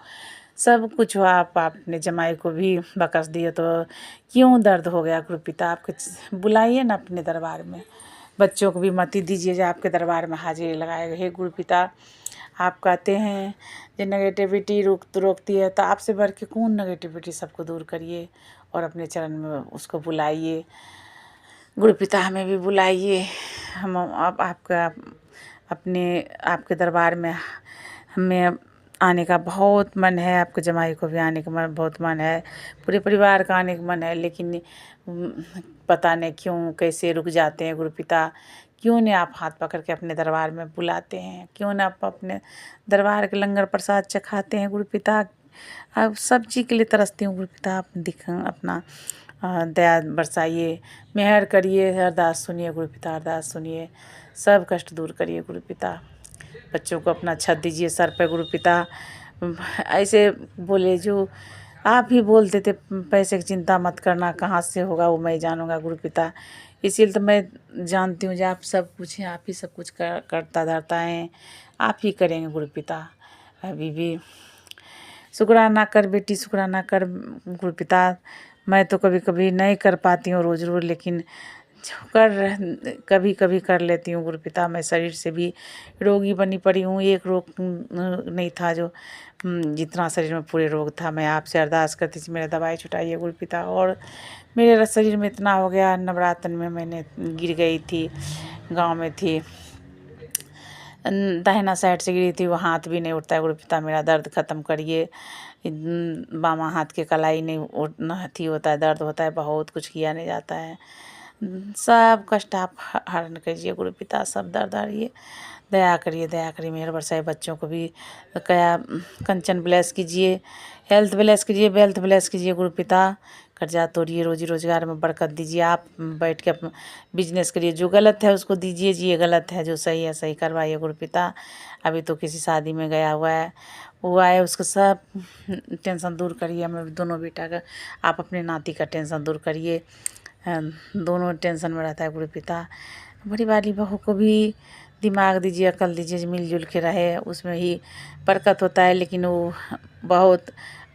सब कुछ हो। आप अपने जमाई को भी बकस दिए तो क्यों दर्द हो गया गुरु पिता। आपके बुलाइए ना अपने दरबार में। बच्चों को भी मति दीजिए जो आपके दरबार में हाजिरी लगाएगा हे गुरु पिता। आप कहते हैं कि नेगेटिविटी रोकती है, तो आपसे बढ़ के कौन नेगेटिविटी सबको दूर करिए और अपने चरण में उसको बुलाइए गुरु पिता। हमें भी बुलाइए। हम अब आपका आपके दरबार में हमें आने का बहुत मन है। आपके जमाई को भी आने का बहुत मन है। पूरे परिवार का आने का मन है, लेकिन पता नहीं क्यों कैसे रुक जाते हैं गुरु पिता। क्यों नहीं आप हाथ पकड़ के अपने दरबार में बुलाते हैं। क्यों ना आप अपने दरबार के लंगर प्रसाद चखाते हैं गुरु पिता। आप सब चीज़ के लिए तरसती हूँ गुरु पिता। आप अपना दया बरसाइए, मेहर करिए। अरदास सुनिए गुरु पिता। अरदास सुनिए। सब कष्ट दूर करिए गुरु पिता। बच्चों को अपना छत दीजिए सर पे गुरु पिता। ऐसे बोले जो आप ही बोलते थे पैसे की चिंता मत करना, कहाँ से होगा वो मैं जानूंगा गुरु पिता। इसीलिए तो मैं जानती हूँ जो आप सब कुछ हैं। आप ही सब कुछ करता धरता है। आप ही करेंगे गुरु पिता। अभी भी शुक्राना कर बेटी, शुक्राना कर गुरु पिता। मैं तो कभी कभी नहीं कर पाती हूँ रोज़ रोज़, लेकिन कभी कभी कर लेती हूँ गुरु पिता। मैं शरीर से भी रोगी बनी पड़ी हूँ। एक रोग नहीं था जो जितना शरीर में पूरे रोग था। मैं आपसे अरदास करती थी मेरा दवाई छुटाइए गुरु पिता। और मेरे शरीर में इतना हो गया। नवरात्र में मैंने गिर गई थी, गांव में थी, दाहिना साइड से गिरी थी। वो हाथ भी नहीं उठता है गुरु पिता। मेरा दर्द ख़त्म करिए। बामा हाथ के कलाई नहीं उठना थी होता है, दर्द होता है, बहुत कुछ किया नहीं जाता है। सब कष्ट आप हरण कीजिए गुरु पिता। सब दर्द हरिए। दया करिए, दया करिए। मेहर बरसाए। बच्चों को भी कया कंचन ब्लेस कीजिए, हेल्थ ब्लेस कीजिए, वेल्थ ब्लेस कीजिए गुरु पिता। कर्जा तोड़िए, रोजी रोजगार में बरकत दीजिए। आप बैठ के अपना बिजनेस करिए। जो गलत है उसको दीजिए जी, ये गलत है, जो सही है सही करवाइए गुरु पिता। अभी तो किसी शादी में गया हुआ है, वो आए, उसको सब टेंशन दूर करिए। हमें दोनों बेटा का, आप अपने नाती का टेंशन दूर करिए। दोनों टेंशन में रहता है गुरु पिता। बड़ी वाली बहू को भी दिमाग दीजिए, अकल दीजिए, मिलजुल के रहे, उसमें ही बरकत होता है। लेकिन वो बहुत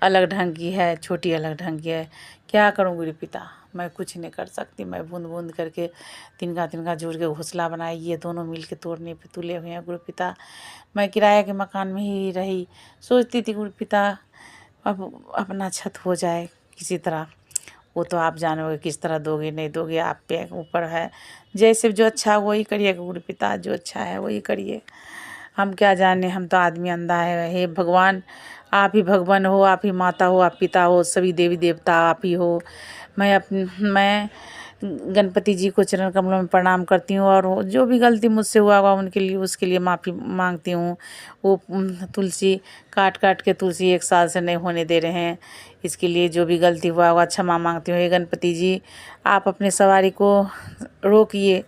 अलग ढंग की है, छोटी अलग ढंग की है। क्या करूं गुरु पिता, मैं कुछ नहीं कर सकती। मैं बूंद बूंद करके तिनका तिनका जोड़ के घोंसला बनाई, ये दोनों मिल के तोड़ने पे तुले हुए हैं गुरु पिता। मैं किराया के मकान में ही रही, सोचती थी गुरु पिता अब अपना छत हो जाए किसी तरह। वो तो आप जानोगे किस तरह दोगे नहीं दोगे, आप पे ऊपर है। जैसे जो अच्छा है वही करिए गुरु पिता, जो अच्छा है वही करिए। हम क्या जाने, हम तो आदमी अंधा है। हे भगवान, आप ही भगवान हो, आप ही माता हो, आप पिता हो, सभी देवी देवता आप ही हो। मैं गणपति जी को चरण कमलों में प्रणाम करती हूँ, और जो भी गलती मुझसे हुआ होगा उनके लिए, उसके लिए माफ़ी मांगती हूँ। वो तुलसी काट काट के तुलसी 1 साल से नहीं होने दे रहे हैं, इसके लिए जो भी गलती हुआ होगा क्षमा मांगती हूँ। हे गणपति जी, आप अपने सवारी को रोकिए,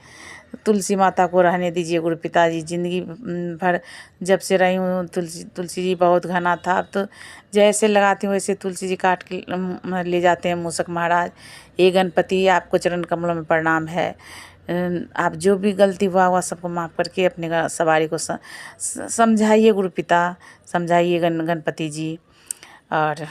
तुलसी माता को रहने दीजिए गुरु पिताजी। ज़िंदगी भर जब से रही हूँ तुलसी जी बहुत घना था, अब तो जैसे लगाती हूँ वैसे तुलसी जी काट के ले जाते हैं मूसक महाराज। ये गणपति आपको चरण कमलों में प्रणाम है। आप जो भी गलती हुआ हुआ सबको माफ़ करके अपने सवारी को समझाइए गुरु पिता, समझाइए गणपति जी। और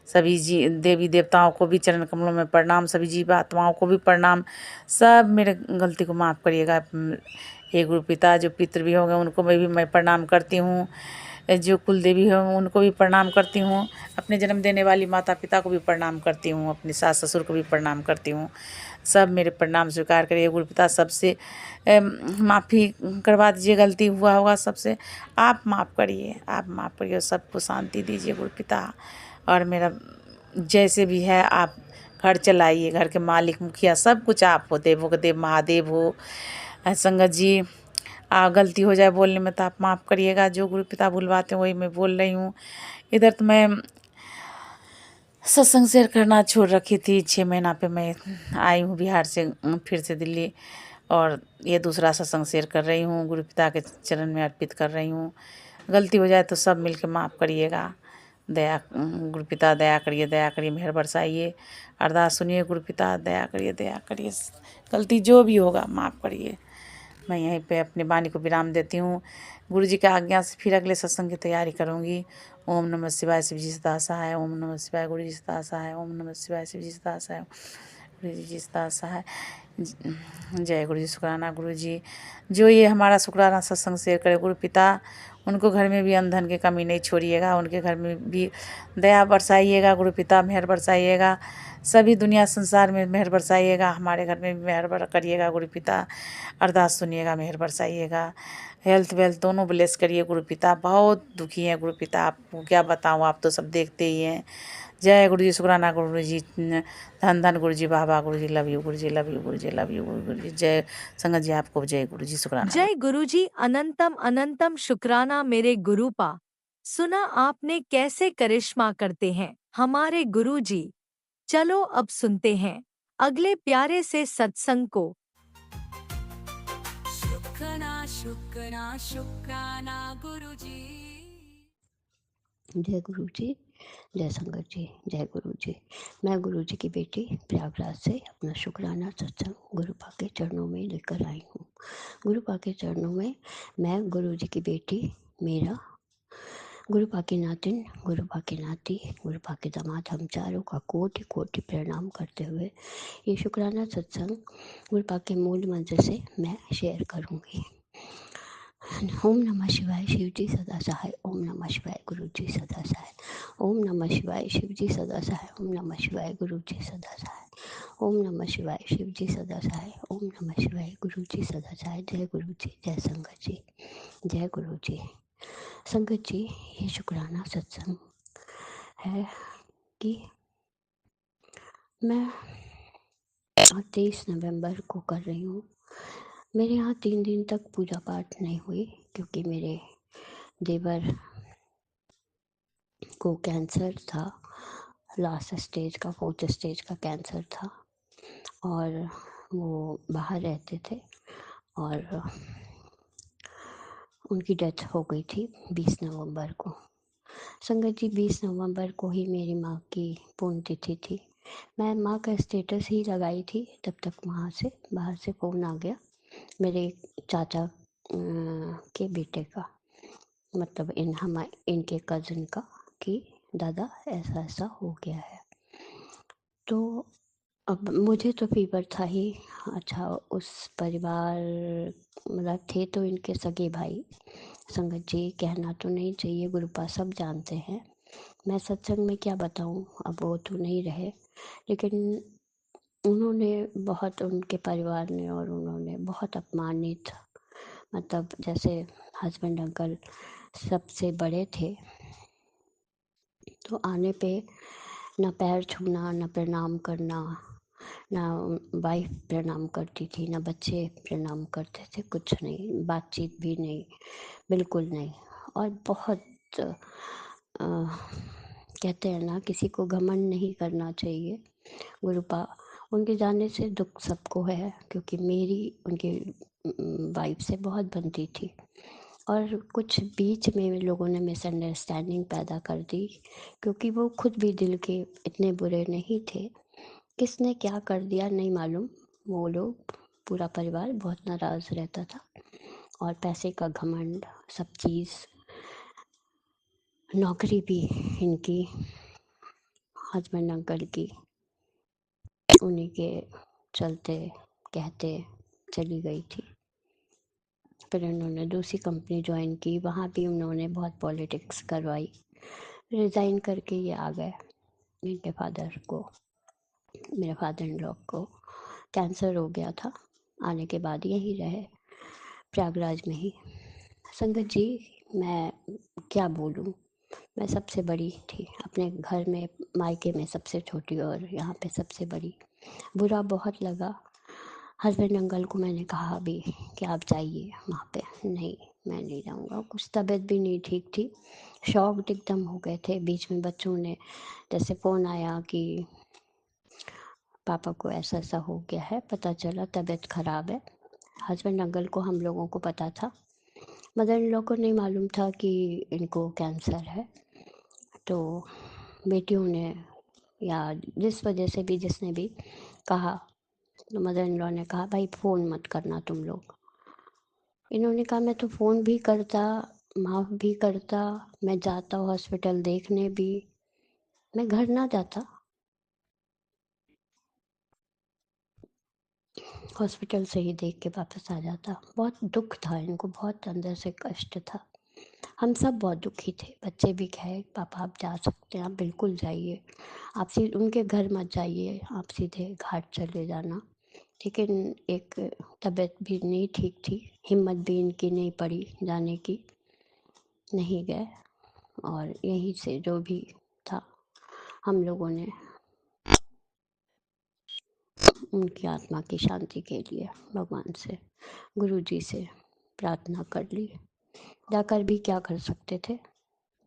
सभी जी देवी देवताओं को भी चरण कमलों में प्रणाम, सभी जीव आत्माओं को भी प्रणाम। सब मेरे गलती को माफ़ करिएगा हे गुरु पिता। जो पितृ भी होंगे उनको मैं प्रणाम करती हूँ, जो कुल देवी हो उनको भी प्रणाम करती हूँ, अपने जन्म देने वाली माता पिता को भी प्रणाम करती हूँ, अपने सास ससुर को भी प्रणाम करती हूँ। सब मेरे प्रणाम स्वीकार करिए गुरु पिता। सबसे माफ़ी करवा दीजिए, गलती हुआ होगा सबसे आप माफ़ करिए, आप माफ़ करिए, सबको शांति दीजिए गुरु पिता। और मेरा जैसे भी है आप घर चलाइए, घर के मालिक मुखिया सब कुछ आप हो, देवों के देव महादेव हो। संगत जी गलती हो जाए बोलने में तो आप माफ़ करिएगा। जो गुरु पिता बुलवाते हैं वही मैं बोल रही हूँ। इधर तो मैं सत्संग शेयर करना छोड़ रखी थी, 6 महीना पे मैं आई हूँ बिहार से फिर से दिल्ली, और ये दूसरा सत्संग शेयर कर रही हूँ, गुरु पिता के चरण में अर्पित कर रही हूँ। गलती हो जाए तो सब मिल के माफ़ करिएगा। दया गुरु पिता दया करिए, मेहर बरसाइए। अरदास सुनिए गुरु पिता, दया करिए। गलती जो भी होगा माफ़ करिए। मैं यहीं पे अपनी वाणी को विराम देती हूँ। गुरु जी की आज्ञा से फिर अगले सत्संग की तैयारी करूँगी। ओम नमः शिवाय, शिव जी सदा सहाय। ओम नमः शिवाय, गुरु जी सदा सहाय। ओम नमः शिवाय, शिव जी सदा सहाय। गुरु जी सदा सहाय। जय गुरु जी। शुक्राना गुरु जी। जो ये हमारा शुक्राना सत्संग शेयर करे गुरु पिता, उनको घर में भी अन्न धन की कमी नहीं छोड़िएगा, उनके घर में भी दया बरसाइएगा गुरु पिता, मेहर बरसाइएगा। सभी दुनिया संसार में मेहर बरसाइएगा, हमारे घर में भी मेहर करिएगा गुरु पिता। अरदास सुनिएगा, मेहर बरसाइएगा। हेल्थ वेल्थ दोनों ब्लेस करिए गुरु पिता। बहुत दुखी हैं गुरु पिता, आपको क्या बताऊँ, आप तो सब देखते ही हैं। जय गुरु जी। शुक्राना गुरु जी। धन धन गुरु जी, बाबा गुरु जी, love you Guru ji, love you Guru ji, love you गुरु जी। जय संगत जी, आपको जय गुरु जी। शुक्राना। जय गुरुजी। अनंतम अनंतम शुक्राना मेरे गुरुपा। सुना आपने कैसे करिश्मा करते हैं हमारे गुरुजी। चलो अब सुनते हैं अगले प्यारे से सत्संग को। शुक्राना शुक्राना शुक्राना गुरुजी। जय गुरु जी, जय संगत जी, जय गुरु जी। मैं गुरु जी की बेटी प्रयागराज से अपना शुक्राना सत्संग गुरुपा के चरणों में लेकर आई हूँ। गुरुपा के चरणों में मैं गुरु जी की बेटी मेरा, गुरुपा की नातिन, गुरुपा की नाती, गुरुपा के दामाद, हम चारों का कोटि कोटि प्रणाम करते हुए ये शुक्राना सत्संग गुरुपा के मूल मंत्र से मैं शेयर करूँगी। ओम नमः शिवाय, शिव जी सदा सहाय। ओम नमः शिवाय, गुरु जी सदा सहाय। ओम नमः शिवाय, शिव जी सदा सहाय। ओम नमः शिवाय, गुरु जी सदा सहाय। ओम नमः शिवाय, शिव जी सदा सहाय। ओम नमः शिवाय, गुरु जी सदा सहाय। जय गुरु जी, जय संगत जी, जय गुरु जी। संगत जी, ये शुक्राना सत्संग है कि मैं 23 नवंबर को कर रही हूँ। मेरे यहाँ 3 दिन तक पूजा पाठ नहीं हुई क्योंकि मेरे देवर को कैंसर था, लास्ट स्टेज का, 4th स्टेज का कैंसर था, और वो बाहर रहते थे और उनकी डेथ हो गई थी 20 नवंबर को। संगत जी, 20 नवंबर को ही मेरी माँ की पुण्यतिथि थी। मैं माँ का स्टेटस ही लगाई थी, तब तक वहाँ से बाहर से फ़ोन आ गया। मेरे चाचा के बेटे का, मतलब इनके कज़न का, कि दादा ऐसा ऐसा हो गया है। तो अब मुझे तो फीवर था ही। अच्छा, उस परिवार मतलब थे तो इनके सगे भाई। संगत जी, कहना तो नहीं चाहिए, गुरुपा सब जानते हैं, मैं सत्संग में क्या बताऊं, अब वो तो नहीं रहे, लेकिन उन्होंने बहुत, उनके परिवार ने और उन्होंने बहुत अपमानित, मतलब जैसे हस्बैंड अंकल सबसे बड़े थे, तो आने पे न पैर छूना, न प्रणाम करना, ना वाइफ प्रणाम करती थी, ना बच्चे प्रणाम करते थे, कुछ नहीं, बातचीत भी नहीं, बिल्कुल नहीं। और बहुत कहते हैं ना, किसी को घमंड नहीं करना चाहिए। गुरुपा, उनके जाने से दुख सबको है, क्योंकि मेरी उनकी वाइफ से बहुत बनती थी, और कुछ बीच में लोगों ने मिसअंडरस्टैंडिंग पैदा कर दी, क्योंकि वो खुद भी दिल के इतने बुरे नहीं थे। किसने क्या कर दिया नहीं मालूम, वो लोग पूरा परिवार बहुत नाराज रहता था, और पैसे का घमंड, सब चीज़, नौकरी भी इनकी, हस्बैंड अंकल की, उन्हीं के चलते कहते चली गई थी। फिर उन्होंने दूसरी कंपनी ज्वाइन की, वहाँ भी उन्होंने बहुत पॉलिटिक्स करवाई, रिज़ाइन करके ये आ गए। इनके फादर को, मेरे फादर इन लॉ को कैंसर हो गया था, आने के बाद यहीं रहे, प्रयागराज में ही। संगत जी, मैं क्या बोलूँ, मैं सबसे बड़ी थी अपने घर में, मायके में सबसे छोटी, और यहाँ पे सबसे बड़ी। बुरा बहुत लगा। हस्बैंड अंकल को मैंने कहा भी कि आप जाइए वहाँ पे, नहीं मैं नहीं जाऊँगा, कुछ तबीयत भी नहीं ठीक थी, शॉक्ड एकदम हो गए थे। बीच में बच्चों ने जैसे फ़ोन आया कि पापा को ऐसा ऐसा हो गया है, पता चला तबीयत ख़राब है। हस्बैंड अंकल को, हम लोगों को पता था, मदर इन लॉ को नहीं मालूम था कि इनको कैंसर है। तो बेटियों ने, या जिस वजह से भी, जिसने भी कहा, तो मदर इन लॉ ने कहा भाई फ़ोन मत करना तुम लोग। इन्होंने कहा मैं तो फ़ोन भी करता, माफ़ भी करता, मैं जाता हॉस्पिटल देखने भी, मैं घर ना जाता, हॉस्पिटल से ही देख के वापस आ जाता। बहुत दुख था इनको, बहुत अंदर से कष्ट था। हम सब बहुत दुखी थे, बच्चे भी कहे पापा आप जा सकते हैं, आप बिल्कुल जाइए, आप सीधे उनके घर मत जाइए, आप सीधे घाट चले जाना। लेकिन एक तबीयत भी नहीं ठीक थी, हिम्मत भी इनकी नहीं पड़ी जाने की, नहीं गए। और यहीं से जो भी था, हम लोगों ने उनकी आत्मा की शांति के लिए भगवान से, गुरु जी से प्रार्थना कर ली। जाकर भी क्या कर सकते थे,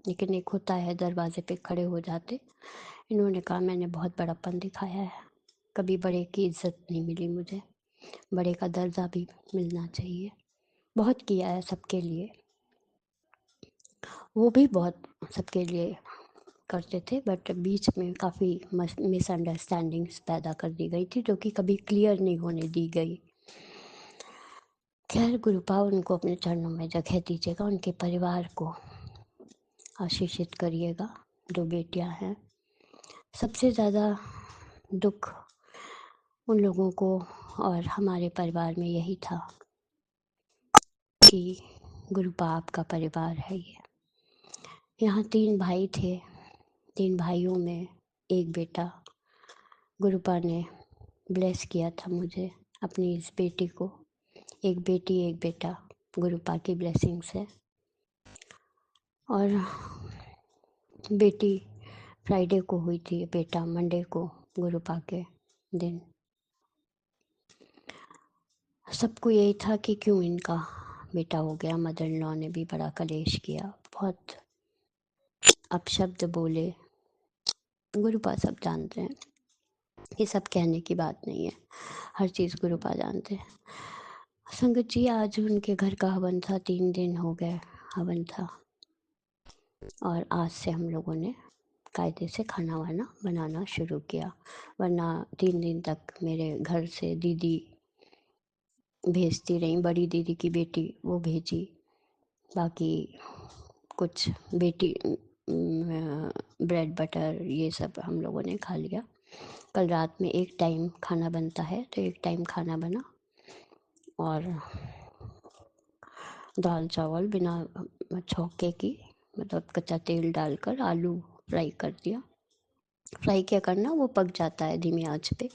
लेकिन एक होता है दरवाजे पे खड़े हो जाते। इन्होंने कहा मैंने बहुत बड़ापन दिखाया है, कभी बड़े की इज्जत नहीं मिली मुझे, बड़े का दर्जा भी मिलना चाहिए, बहुत किया है सबके लिए, वो भी बहुत सबके लिए करते थे, बट बीच में काफ़ी मिसअंडरस्टैंडिंग्स पैदा कर दी गई थी, जो कि कभी क्लियर नहीं होने दी गई। खैर, गुरुपा उनको अपने चरणों में जगह दीजिएगा, उनके परिवार को आशीषित करिएगा। 2 बेटियां हैं। सबसे ज़्यादा दुख उन लोगों को और हमारे परिवार में यही था कि गुरुपा आपका परिवार है ये। यहाँ 3 भाई थे, 3 भाइयों में एक बेटा, गुरुपा ने ब्लेस किया था मुझे, अपनी इस बेटी को, एक बेटी एक बेटा, गुरुपा की ब्लेसिंग्स है। और बेटी फ्राइडे को हुई थी, बेटा मंडे को, गुरुपा के दिन। सबको यही था कि क्यों इनका बेटा हो गया। मदर इन लॉ ने भी बड़ा कलेश किया, बहुत अपशब्द बोले। गुरुपा सब जानते हैं, ये सब कहने की बात नहीं है, हर चीज़ गुरुपा जानते हैं। संगत जी, आज उनके घर का हवन था, 3 दिन हो गए हवन था, और आज से हम लोगों ने कायदे से खाना वाना बनाना शुरू किया, वरना 3 दिन तक मेरे घर से दीदी भेजती रही। बड़ी दीदी की बेटी वो भेजी, बाकी कुछ बेटी ब्रेड बटर ये सब हम लोगों ने खा लिया। कल रात में एक टाइम खाना बनता है तो एक टाइम खाना बना, और दाल चावल बिना छौके की, मतलब कच्चा तेल डालकर आलू फ्राई कर दिया। फ्राई क्या करना, वो पक जाता है धीमी आंच पे,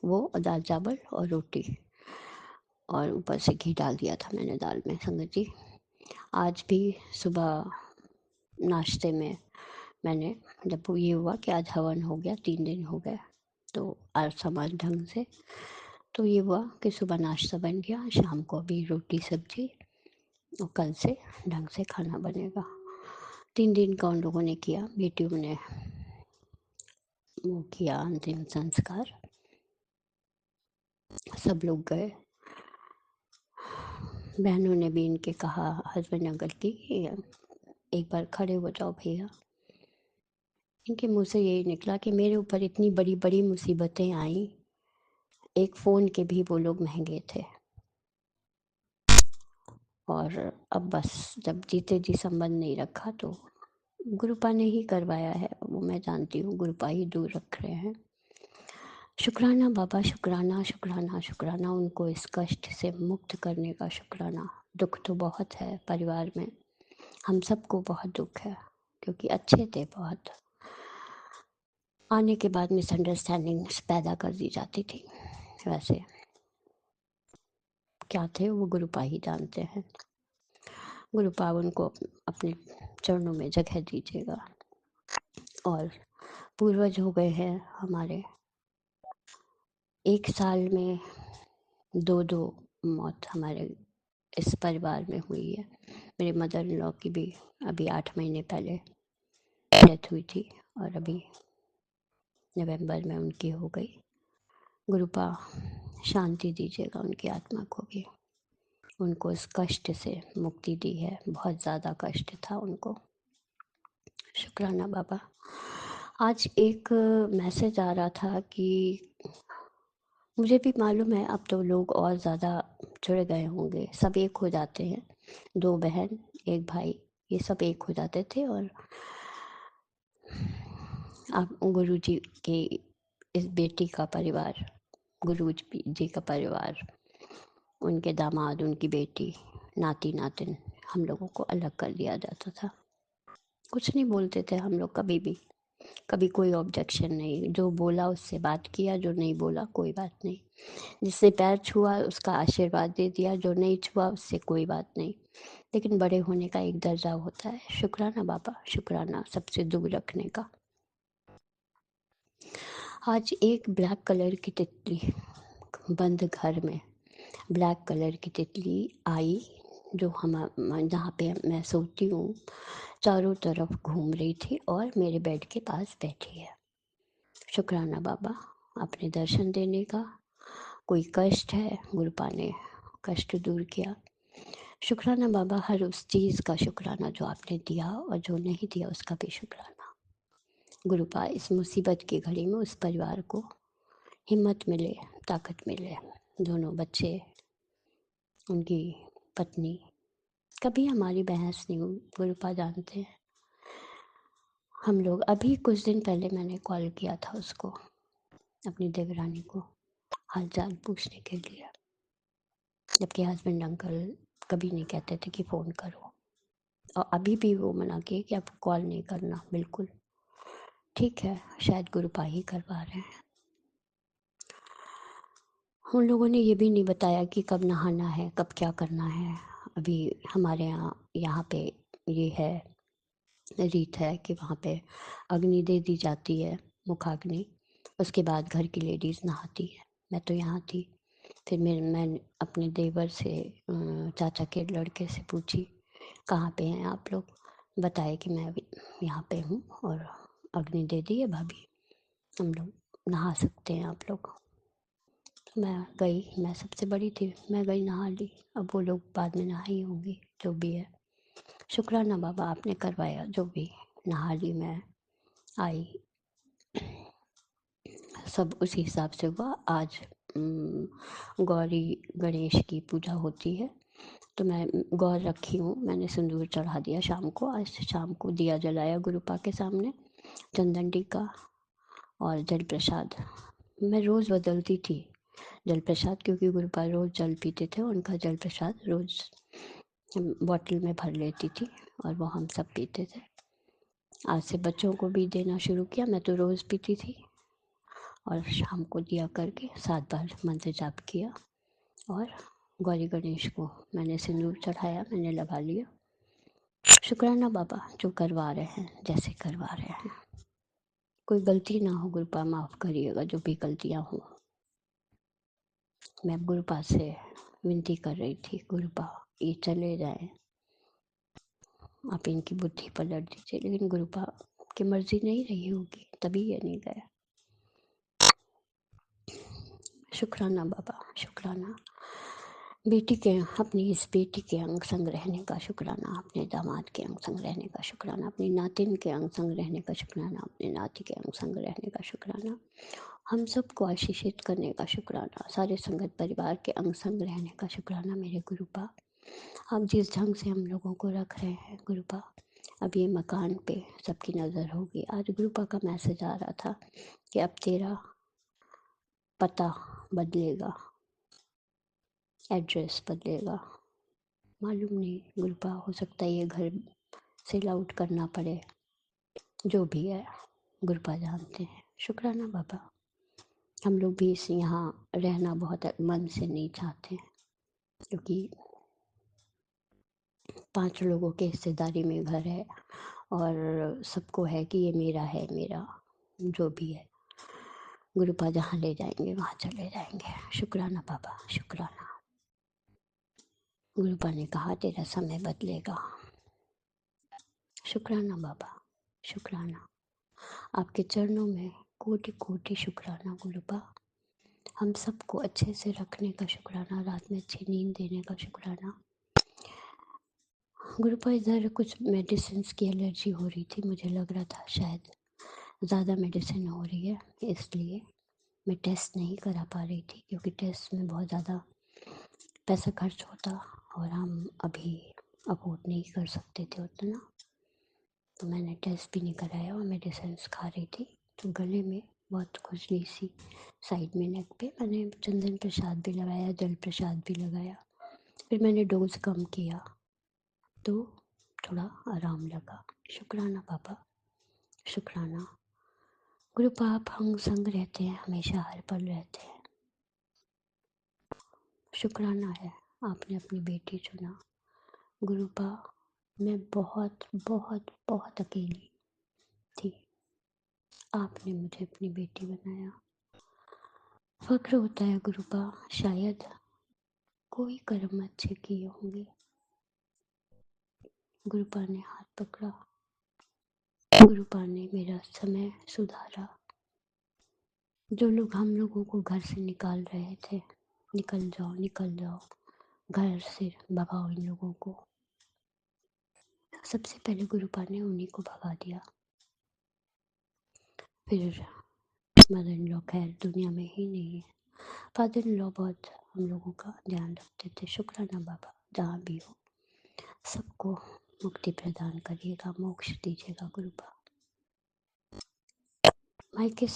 वो दाल चावल और रोटी, और ऊपर से घी डाल दिया था मैंने दाल में। संगत जी, आज भी सुबह नाश्ते में मैंने, जब वो ये हुआ कि आज हवन हो गया, 3 दिन हो गए, तो आज समाज ढंग से, तो ये हुआ कि सुबह नाश्ता बन गया, शाम को भी रोटी सब्जी, और कल से ढंग से खाना बनेगा। 3 दिन का उन लोगों ने किया, बेटियों ने वो किया अंतिम संस्कार, सब लोग गए। बहनों ने भी इनके कहा, हस्बैंड अंकल की, एक बार खड़े हो जाओ भैया। इनके मुंह से यही निकला कि मेरे ऊपर इतनी बड़ी बड़ी मुसीबतें आई, एक फ़ोन के भी वो लोग महंगे थे, और अब बस जब जीते जी संबंध नहीं रखा तो गुरुपा ने ही करवाया है, वो मैं जानती हूँ, गुरुपा ही दूर रख रहे हैं। शुक्राना बाबा, शुक्राना शुक्राना शुक्राना, उनको इस कष्ट से मुक्त करने का शुक्राना। दुख तो बहुत है परिवार में, हम सबको बहुत दुख है, क्योंकि अच्छे थे बहुत, आने के बाद मिसअंडरस्टैंडिंग्स पैदा कर दी जाती थी। वैसे क्या थे वो गुरुपा ही जानते हैं। गुरुपा उनको अपने चरणों में जगह दीजिएगा। और पूर्वज हो गए हैं हमारे, एक साल में 2 मौत हमारे इस परिवार में हुई है। मेरे मदर इन लॉ की भी अभी 8 महीने पहले डेथ हुई थी, और अभी नवंबर में उनकी हो गई। गुरुपा शांति दीजिएगा उनकी आत्मा को भी, उनको इस कष्ट से मुक्ति दी है, बहुत ज़्यादा कष्ट था उनको। शुक्राना बाबा। आज एक मैसेज आ रहा था कि मुझे भी मालूम है अब तो लोग और ज़्यादा जुड़ गए होंगे, सब एक हो जाते हैं, 2 बहन 1 भाई, ये सब एक हो जाते थे, और अब गुरु जी के इस बेटी का परिवार, गुरु जी का परिवार, उनके दामाद, उनकी बेटी, नाती नातिन, हम लोगों को अलग कर दिया जाता था। कुछ नहीं बोलते थे हम लोग कभी भी, कभी कोई ऑब्जेक्शन नहीं, जो बोला उससे बात किया, जो नहीं बोला कोई बात नहीं, जिससे पैर छुआ उसका आशीर्वाद दे दिया, जो नहीं छुआ उससे कोई बात नहीं। लेकिन बड़े होने का एक दर्जा होता है। शुक्राना बाबा, शुक्राना सबसे दूर रखने का। आज एक ब्लैक कलर की तितली, बंद घर में ब्लैक कलर की तितली आई, जो हम जहाँ पे मैं सोती हूँ, चारों तरफ घूम रही थी और मेरे बेड के पास बैठी है। शुक्राना बाबा अपने दर्शन देने का। कोई कष्ट है, गुरुपा ने कष्ट दूर किया। शुक्राना बाबा, हर उस चीज़ का शुक्राना जो आपने दिया, और जो नहीं दिया उसका भी शुक्राना। गुरुपा इस मुसीबत की घड़ी में उस परिवार को हिम्मत मिले, ताकत मिले। दोनों बच्चे, उनकी पत्नी, कभी हमारी बहस नहीं हुई, गुरुपा जानते हैं। हम लोग अभी कुछ दिन पहले मैंने कॉल किया था उसको, अपनी देवरानी को, हालचाल पूछने के लिए, जबकि हस्बैंड अंकल कभी नहीं कहते थे कि फ़ोन करो, और अभी भी वो मना किए कि आपको कॉल नहीं करना बिल्कुल। ठीक है, शायद गुरुपा ही करवा रहे हैं। उन लोगों ने ये भी नहीं बताया कि कब नहाना है, कब क्या करना है। अभी हमारे यहाँ पे ये है, रीत है कि वहाँ पे अग्नि दे दी जाती है, मुखाग्नि, उसके बाद घर की लेडीज़ नहाती है। मैं तो यहाँ थी, फिर मैं अपने देवर से, चाचा के लड़के से पूछी कहाँ पे हैं आप लोग, बताए कि मैं अभी यहाँ पे हूँ, और अग्नि दे दी है भाभी, हम लोग नहा सकते हैं आप लोग। तो मैं गई, मैं सबसे बड़ी थी, मैं गई नहा ली। अब वो लोग बाद में नहाई होंगी, जो भी है। शुक्राना बाबा आपने करवाया, जो भी, नहा ली मैं, आई, सब उसी हिसाब से हुआ। आज गौरी गणेश की पूजा होती है, तो मैं गौर रखी हूँ। मैंने सिंदूर चढ़ा दिया शाम को, आज शाम को दिया जलाया गुरुपा के सामने, चंदन टीका और जल प्रसाद। मैं रोज़ बदलती थी जल प्रसाद, क्योंकि गुरुपा रोज़ जल पीते थे, उनका जल प्रसाद रोज़ बॉटल में भर लेती थी और वो हम सब पीते थे। आज से बच्चों को भी देना शुरू किया। मैं तो रोज़ पीती थी और शाम को दिया करके 7 बार मंत्र जाप किया और गौरी गणेश को मैंने सिंदूर चढ़ाया, मैंने लगा लिया। शुक्राना बाबा जो करवा रहे हैं, जैसे करवा रहे हैं। कोई गलती ना हो गुरुपा, माफ़ करिएगा जो भी गलतियाँ हो। मैं गुरुपा से विनती कर रही थी, गुरुपा ये चले जाएं, आप इनकी बुद्धि पलट दीजिए, लेकिन गुरुपा की मर्जी नहीं रही होगी, तभी ये नहीं गया। शुक्राना बाबा, शुक्राना बेटी के, अपनी इस बेटी के अंग संग रहने का शुक्राना, अपने दामाद के अंग संग रहने का शुक्राना, अपनी नातिन के अंग संग रहने का शुक्राना, अपने नाती के अंग संग रहने का शुक्राना, हम सबको आशीषित करने का शुक्राना, सारे संगत परिवार के अंग संग रहने का शुक्राना। मेरे गुरुपा, आप जिस ढंग से हम लोगों को रख रहे हैं गुरुपा, अब ये मकान पे सबकी नज़र होगी। आज गुरुपा का मैसेज आ रहा था कि अब तेरा पता बदलेगा, एड्रेस बदलेगा। मालूम नहीं गुरुपा, हो सकता है ये घर सेल आउट करना पड़े, जो भी है गुरुपा जानते हैं। शुक्राना बाबा, हम लोग भी इस यहाँ रहना बहुत मन से नहीं चाहते, क्योंकि 5 लोगों के हिस्सेदारी में घर है और सबको है कि ये मेरा है, मेरा जो भी है। गुरुपा जहाँ ले जाएंगे वहाँ चले जाएंगे। शुक्राना बाबा, शुक्राना। गुरुपा ने कहा तेरा समय बदलेगा। शुक्राना बाबा, शुक्राना। आपके चरणों में कोटि कोटि शुक्राना गुरुपा। हम सबको अच्छे से रखने का शुक्राना, रात में अच्छी नींद देने का शुक्राना। गुरुपा इधर कुछ मेडिसिन की एलर्जी हो रही थी, मुझे लग रहा था शायद ज़्यादा मेडिसिन हो रही है, इसलिए मैं टेस्ट नहीं करा पा रही थी, क्योंकि टेस्ट में बहुत ज़्यादा पैसा खर्च होता और हम अभी अफोर्ड नहीं कर सकते थे उतना, तो मैंने टेस्ट भी नहीं कराया और मेडिसिन खा रही थी। तो गले में बहुत खुजली सी, साइड में नेक पे। मैंने चंदन प्रसाद भी लगाया, जल प्रसाद भी लगाया, फिर मैंने डोज कम किया तो थोड़ा आराम लगा। शुक्राना बाबा, शुक्राना। गुरुपा आप हम संग रहते हैं, हमेशा हर पल रहते हैं। शुक्राना है आपने अपनी बेटी चुना। गुरुपा मैं बहुत बहुत बहुत अकेली थी, आपने मुझे अपनी बेटी बनाया। फ़क्र होता है गुरुपा, शायद कोई कर्म अच्छे किए होंगे। गुरुपा ने हाथ पकड़ा, गुरुपा ने मेरा समय सुधारा। जो लोग हम लोगों को घर से निकाल रहे थे, निकल जाओ निकल जाओ, घर से भगाओ इन लोगों को, सबसे पहले गुरुपा ने उन्हीं को भगा दिया। फिर मदर इन लॉ खैर दुनिया में ही नहीं है, फादर इन लॉ बहुत हम लोगों का ध्यान रखते थे। शुक्राना बाबा, जहाँ भी हो सबको मुक्ति प्रदान करिएगा, मोक्ष दीजिएगा गुरुपा। मायके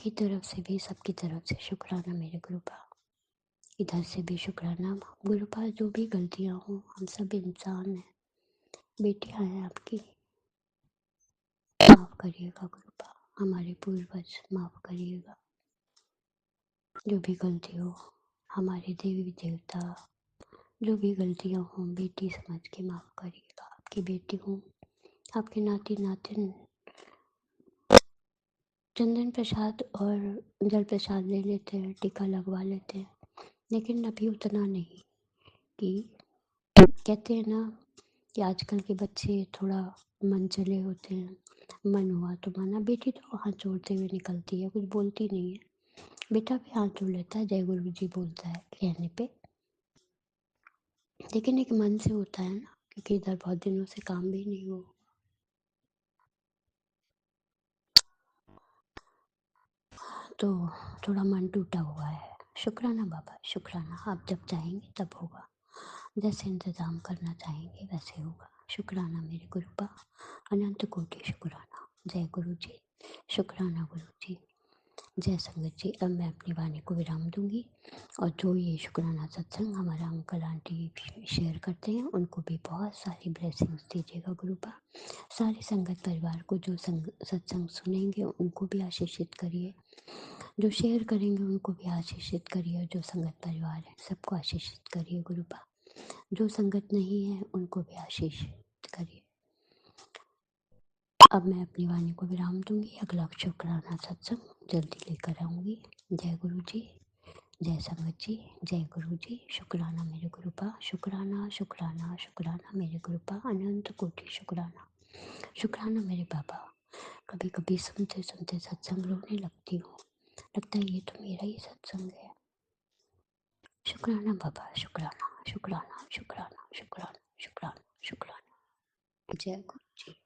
की तरफ से भी, सबकी तरफ से शुक्राना मेरे गुरुपा। इधर से भी शुक्राना गुरुपा। जो भी गलतियाँ हों, हम सब इंसान हैं, बेटियाँ हैं आपकी, माफ़ करिएगा गुरुपा। हमारे पूर्वज माफ़ करिएगा, जो भी गलती हो। हमारे देवी देवता, जो भी गलतियाँ हों, बेटी समझ के माफ़ करिएगा। आपकी बेटी हूँ, आपके नाती नातिन चंदन प्रसाद और जल प्रसाद ले लेते हैं, टीका लगवा लेते हैं, लेकिन अभी उतना नहीं कि कहते हैं ना कि आजकल के बच्चे थोड़ा मन चले होते हैं, मन हुआ तो माना। बेटी तो हाथ जोड़ते हुए निकलती है, कुछ बोलती नहीं है। बेटा भी हाथ जोड़ लेता है, जय गुरु जी बोलता है कहने पे, लेकिन एक मन से होता है ना, क्योंकि इधर बहुत दिनों से काम भी नहीं हुआ। तो थोड़ा मन टूटा हुआ है, शुक्राना बाबा शुक्राना, आप जब चाहेंगे तब होगा, जैसे इंतज़ाम करना चाहेंगे वैसे होगा। शुक्राना मेरे गुरुपा, अनंत कोटि शुक्राना। जय गुरु जी, शुक्राना गुरु जी। जय संगत जी, अब मैं अपनी वाणी को विराम दूंगी और जो ये शुक्राना सत्संग हमारा अंकल आंटी शेयर करते हैं उनको भी बहुत सारी ब्लेसिंग्स दीजिएगा गुरुपा। सारे संगत परिवार को जो सत्संग सुनेंगे उनको भी आशीषित करिए, जो शेयर करेंगे उनको भी आशीषित करिए, जो संगत परिवार है सबको आशीषित करिए गुरुपा। जो संगत नहीं है उनको भी आशीषित करिए। अब मैं अपनी वाणी को विराम दूंगी, अगला शुक्राना सत्संग जल्दी लेकर आऊंगी। जय गुरु जी, जय संगत जी, जय गुरु जी। शुक्राना मेरे गुरुपा, शुक्राना शुक्राना शुक्राना मेरे गुरुपा, अनंत कोटि शुक्राना। शुक्राना मेरे बाबा। कभी कभी सुनते सुनते सत्संग रोने लगती हूँ, लगता है ये तो मेरा ही सत्संग है। शुक्राना बाबा, शुक्राना शुक्राना शुक्राना शुक्राना शुक्राना शुक्राना। जय गुरु जी।